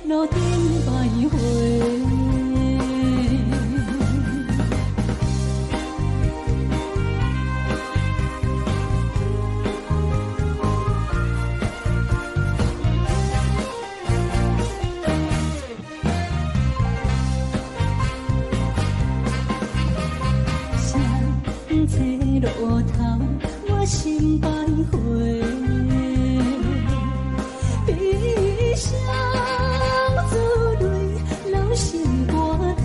路顶徘徊。相册路头，我心徘徊。悲伤。心肝底，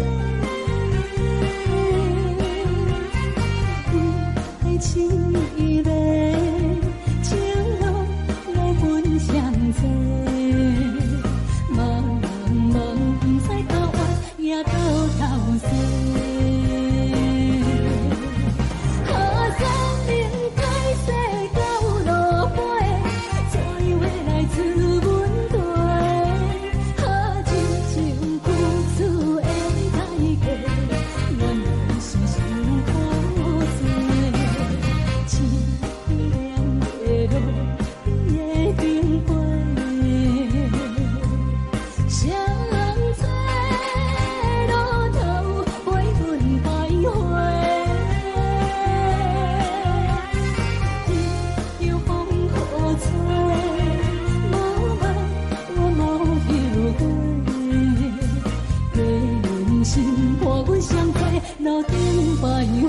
爱情伊个情路来分相济，茫茫不知到弯也到头西。路顶徘徊。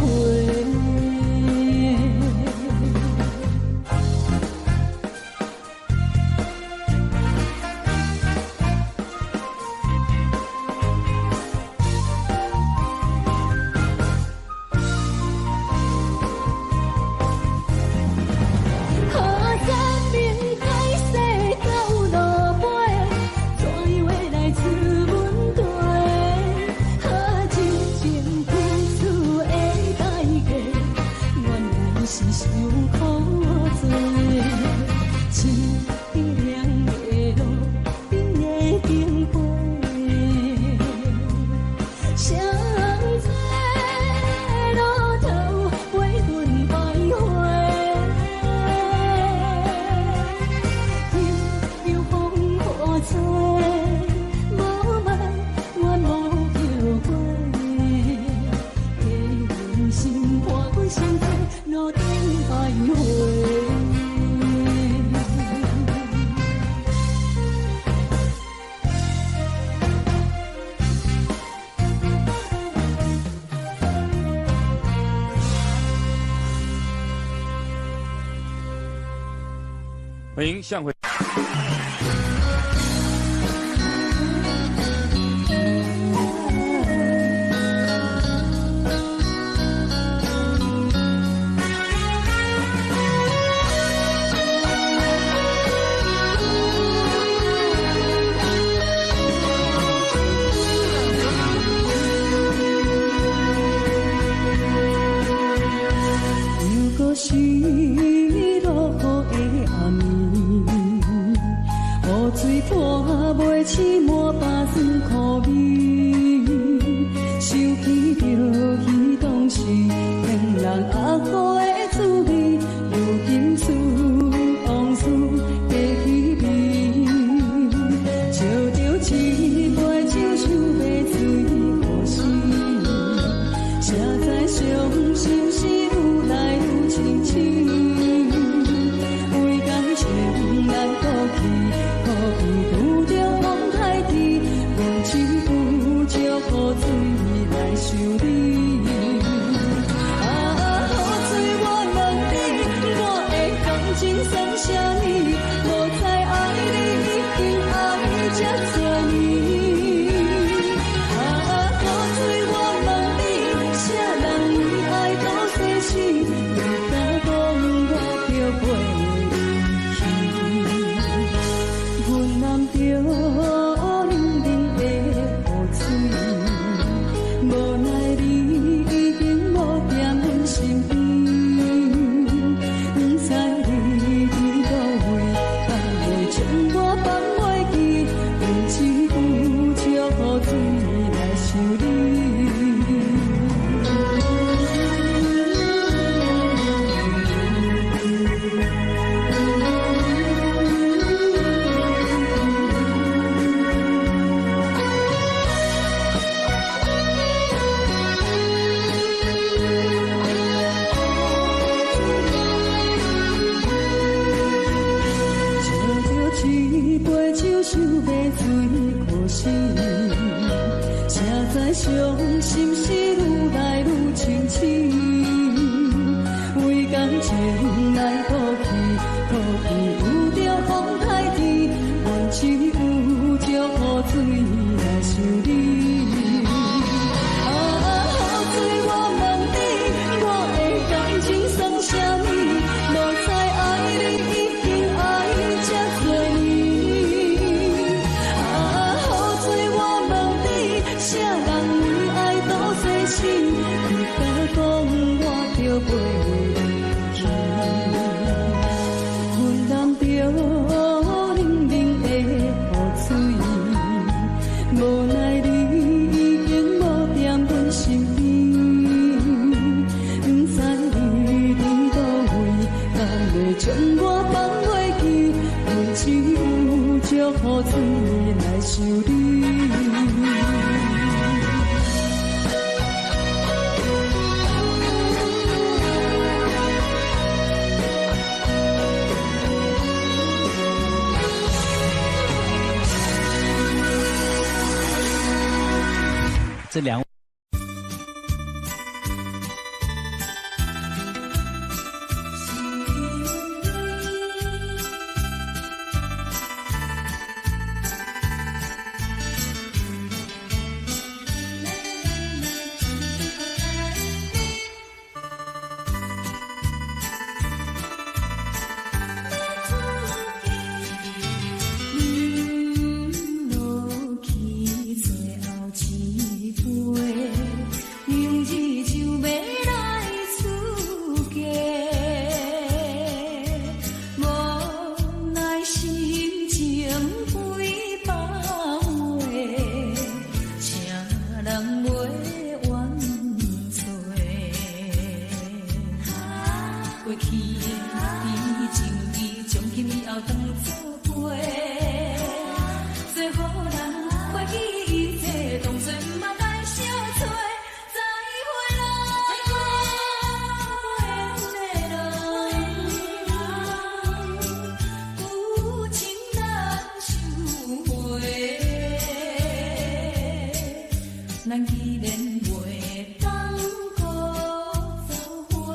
欢迎向回。水拖袂起满巴酸苦味，想起着彼当时骗人压苦的滋味，如今思往事加稀微，笑着一杯酒想要醉过时，谁知伤心事愈来愈清醒，为感情难过去。遇着风台天，无情。想要水可惜，谁知伤心事愈来愈清醒。为感情来吐气，吐气有着风台天，阮只有祝雨水来想你。将我放袂记，阮只有祝雨水来想你。这两。咱去年袂当搁做伙。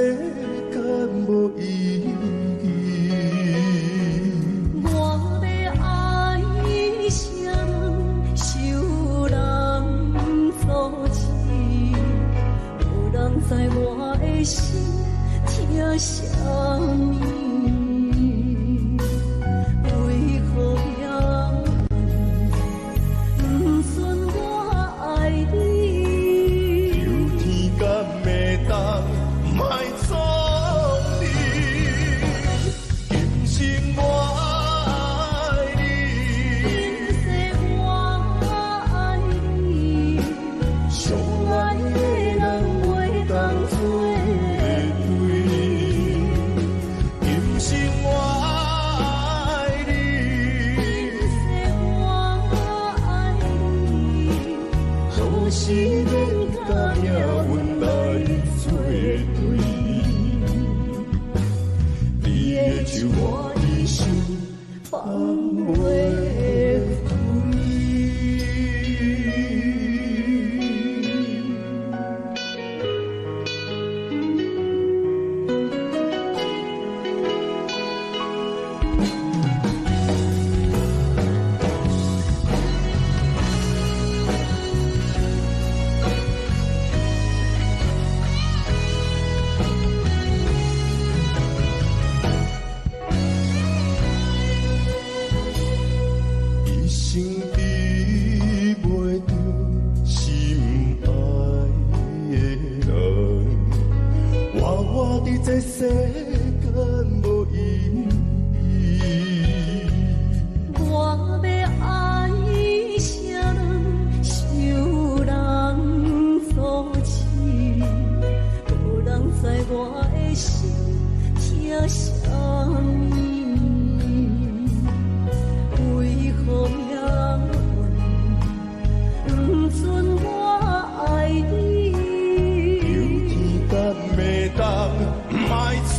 间无意义。我要爱谁人，受人所欺，无人知我的心疼啥物。为何命运不准我爱你？有天敢会当莫错你，今生我爱你，今世我爱你，相爱的人袂当做对。今生我爱你，今世我爱你，何时免甲命运来作对？你的手我的手放袂开。一生比袂着心爱的人，活伫这世间无意义。我要爱谁人，受人所欺，无人知我的心疼啥物。为何命运不准我爱你？有天敢会当莫错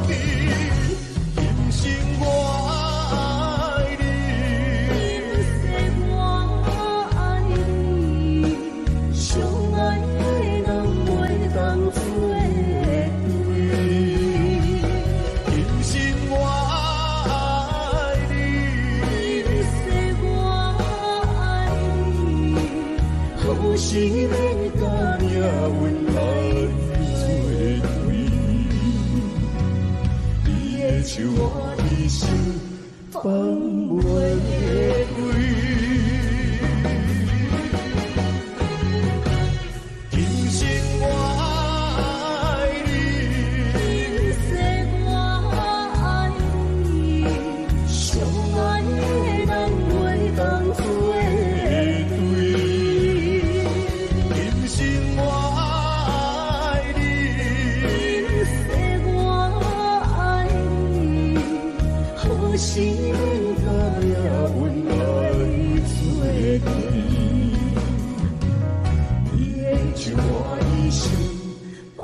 你，今生我爱你，今世我爱你，相爱的人袂当做对。今生我爱你，今世我爱你，何时免甲命运来作对？你的手我的手放袂开。今生我爱你，今世我爱你，相爱的人袂当做对。今生我爱你，今世我爱你，何时免甲命运来作对？你的手我的手放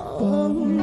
袂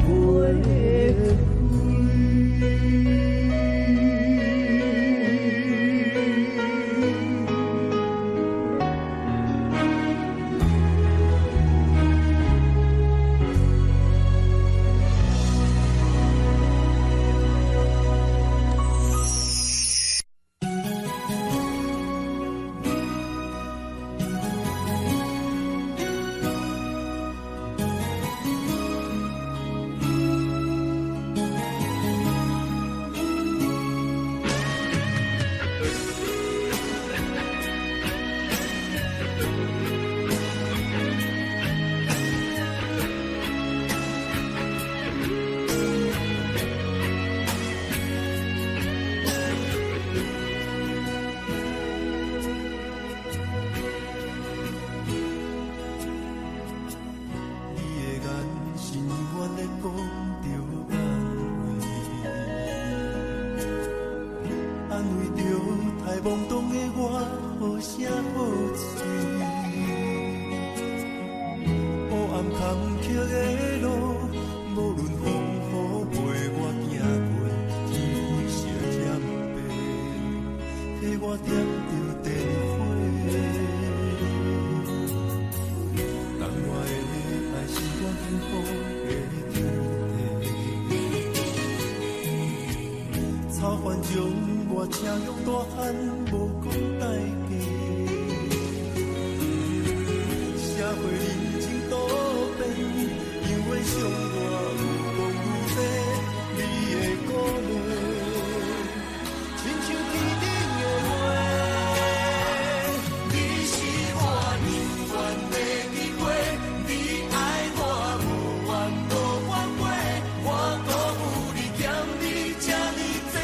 懵懂的我，好声好嘴。黑暗坎坷的路，无论风雨陪我行过，天灰色渐白，替我点着灯火。人我的爱是我幸福的。将我车用大汉，无讲代价。社会人情多变，因为上大有讲有理，你的鼓励，亲像天顶的花。你是我永远的机会，你爱我无怨无反悔，我辜负你欠你这呢多，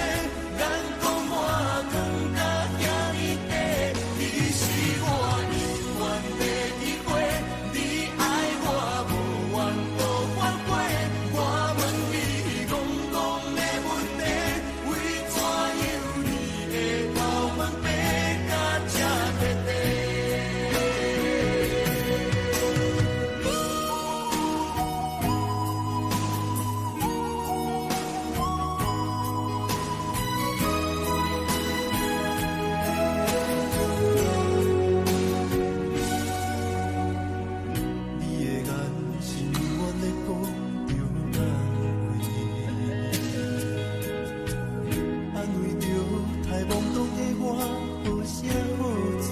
眼光满光甲遐呢短。你是我永远的机会，你爱我无怨无反悔，我问你戆戆的问题，为怎样你的头毛白甲这白白？你的眼是永远在讲着安慰，安慰着太懵懂的我，好声好嘴。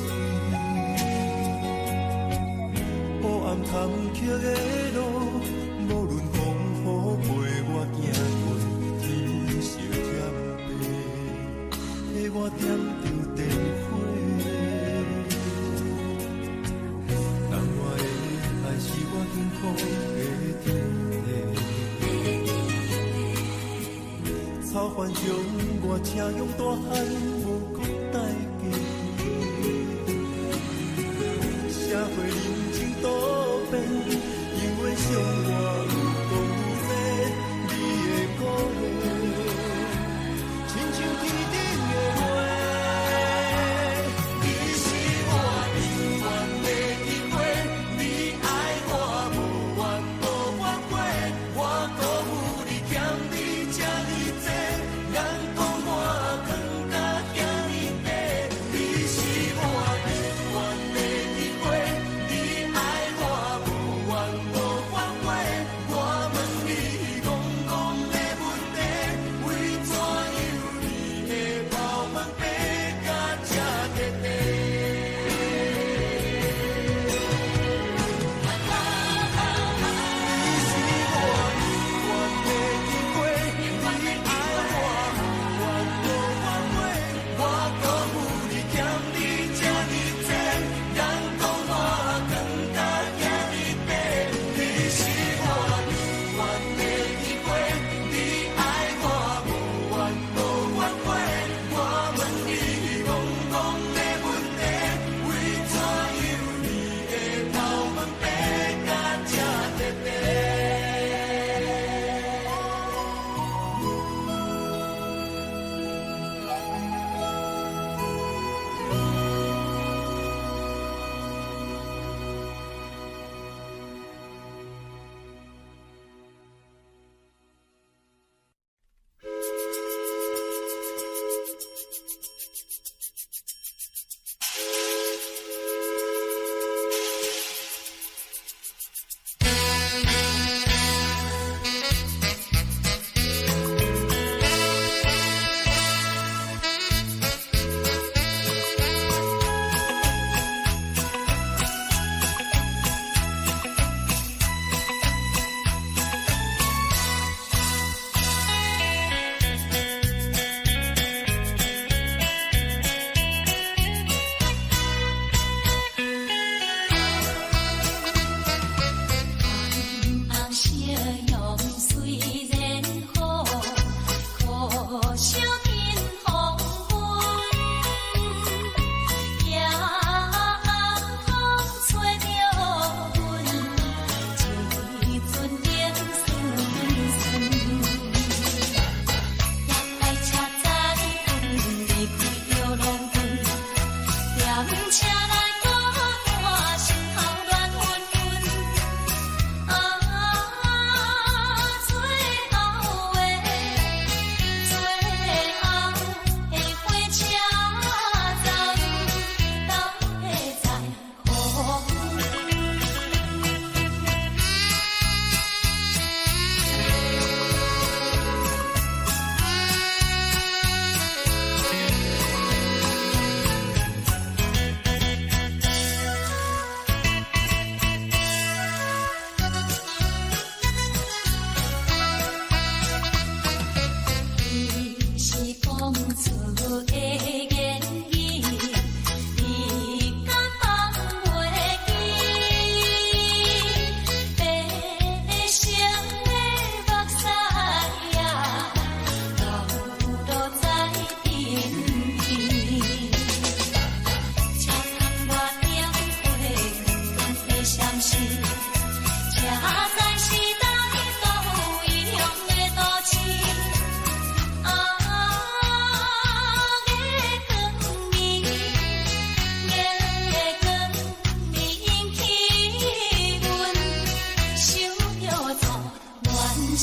黑暗坎坷的路，无论风雨陪我行过，天色添白，替我点着灯火。当我的爱是我幸福的天地，草原将我车用大汉，无讲代价。社会人情多变，因为上我有讲有理，你的鼓励，亲像天顶的花。你是我永远的机会，你爱我无怨无反悔，我辜负你欠你这呢多，眼光满光甲遐呢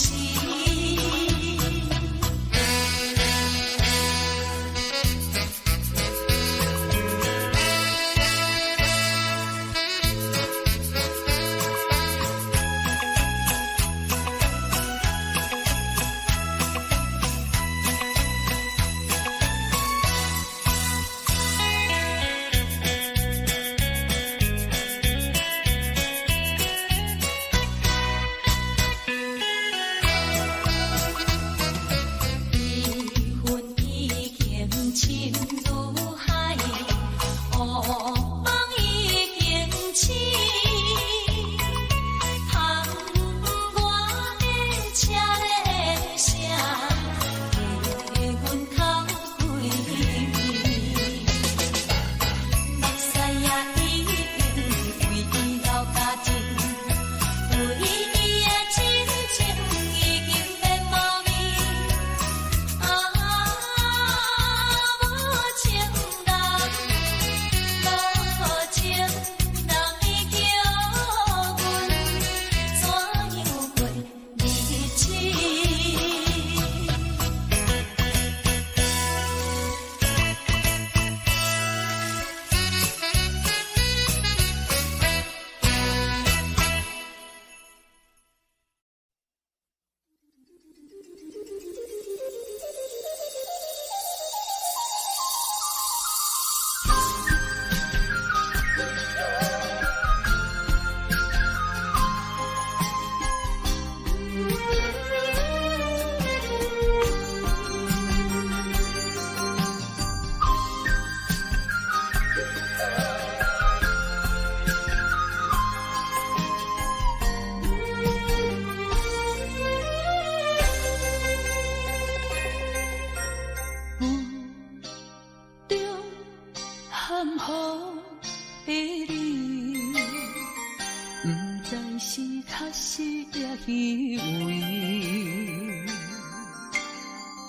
时。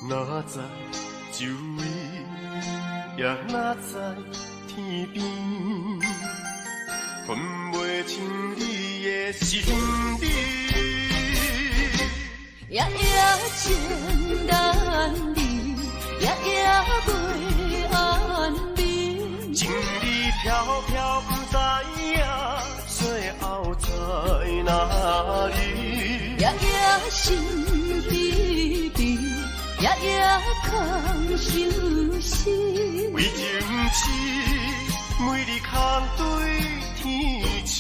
哪知周围，也哪知天边，分袂清你的心理。夜夜情难离，夜夜袂安眠。情意飘飘，不知影最后在哪里。夜夜心悲悲，夜夜空相思。为情痴，每日空对天星。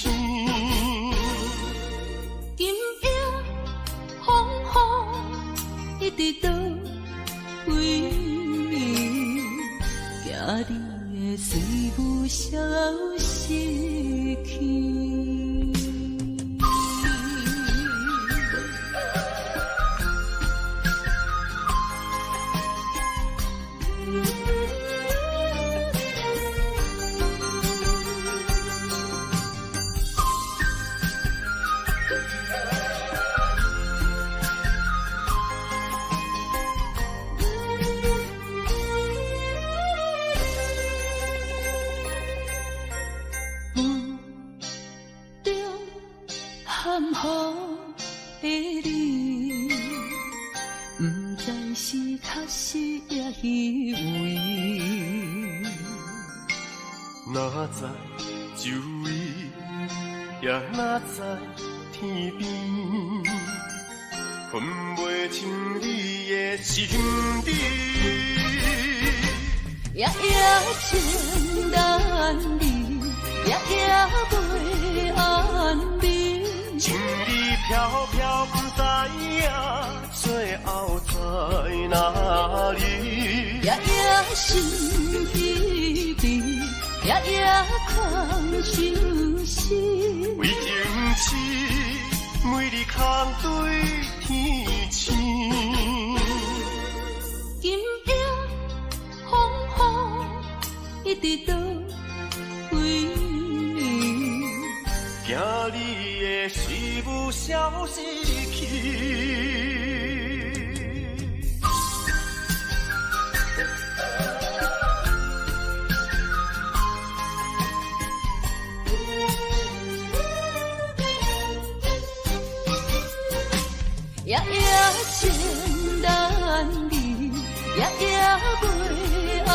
今夜风雨一直倒位，惊你的随不消息去。含雨的你，不知是确实也虚伪。哪知周围，也哪知天边，分袂清你的心理。夜夜情难离，夜夜袂安眠。情意飘飘，不知影最后在哪里。夜夜心悲悲，夜夜空相思。为情痴，每日空对天星。今夜风雨一直倒位，惊你的随不消息去。情难离，夜夜袂安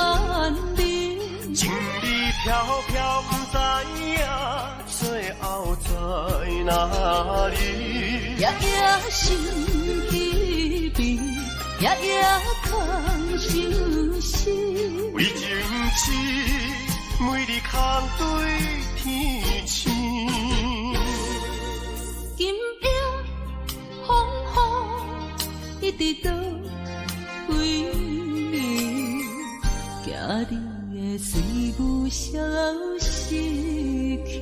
眠。情意飘飘，不知影最后在哪里。夜夜心稀微，夜夜空相思。为情痴，每日空对天星。今夜风雨一直倒位，惊你的随舞消失去。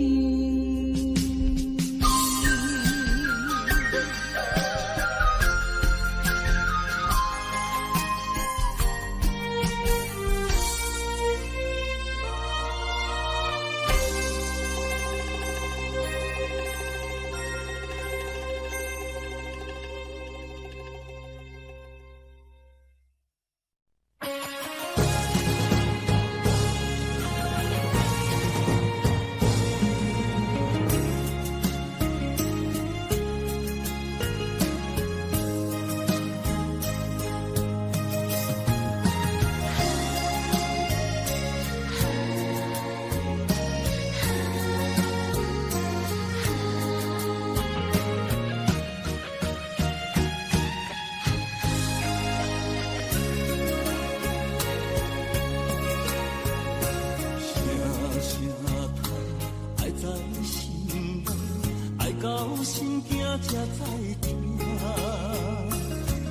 心惊才知听，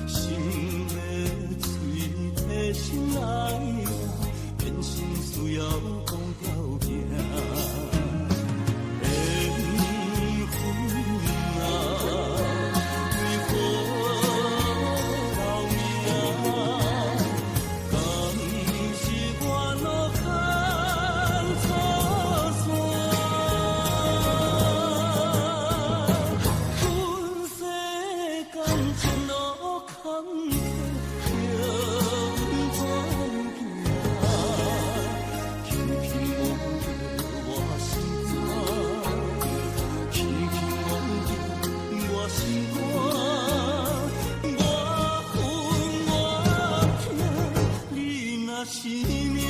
心要嘴替心爱人，变心需要讲条件。缘分啊，为何留名？敢是我落看错线？是命。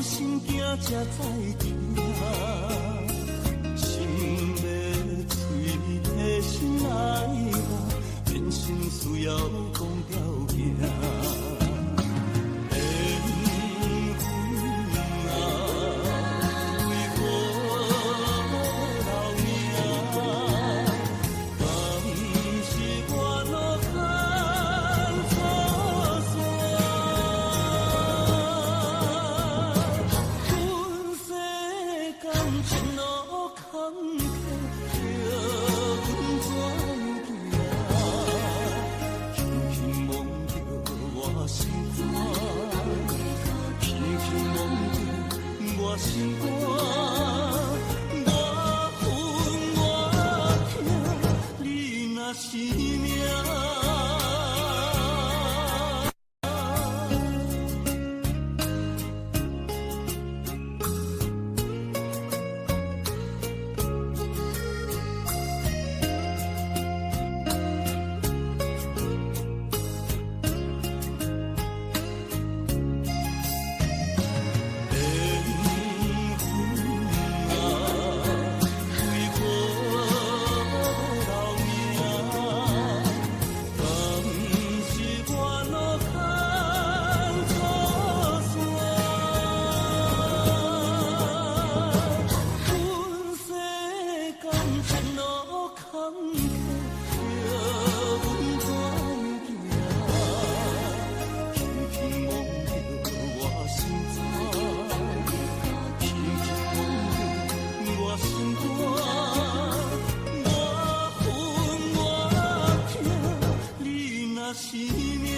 心惊才知听，心要嘴替心爱人，变心需要讲条件。是命。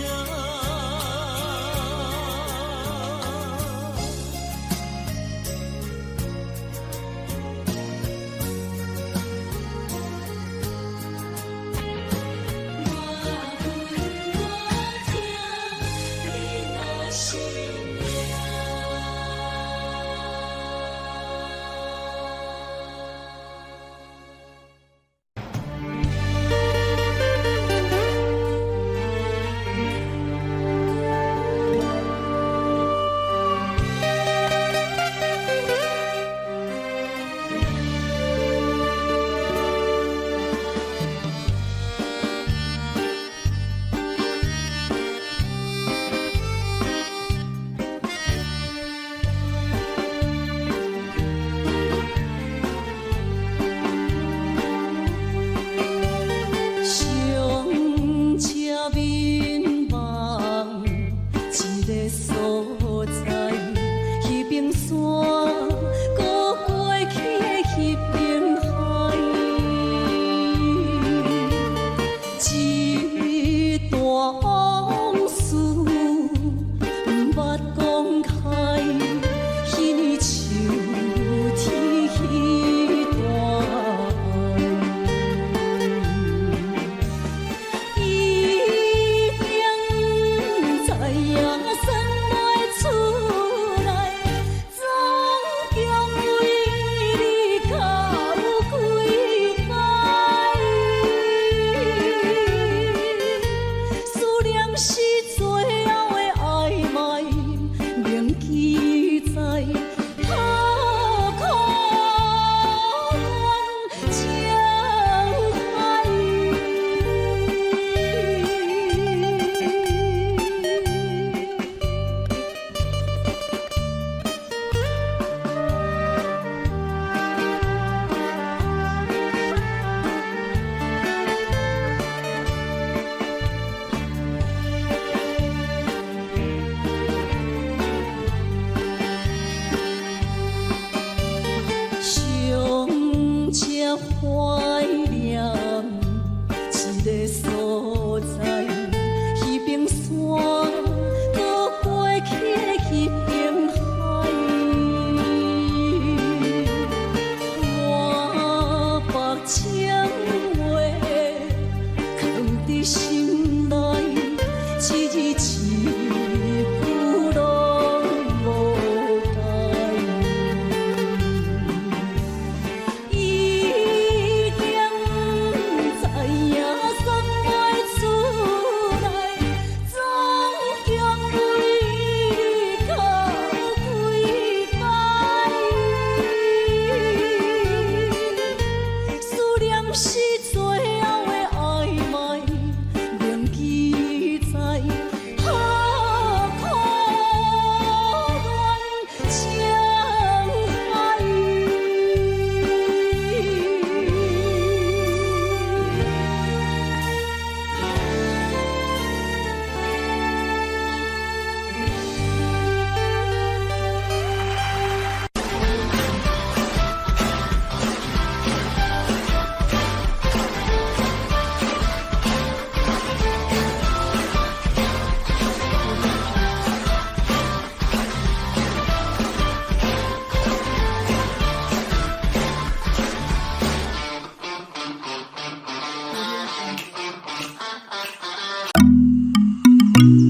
you.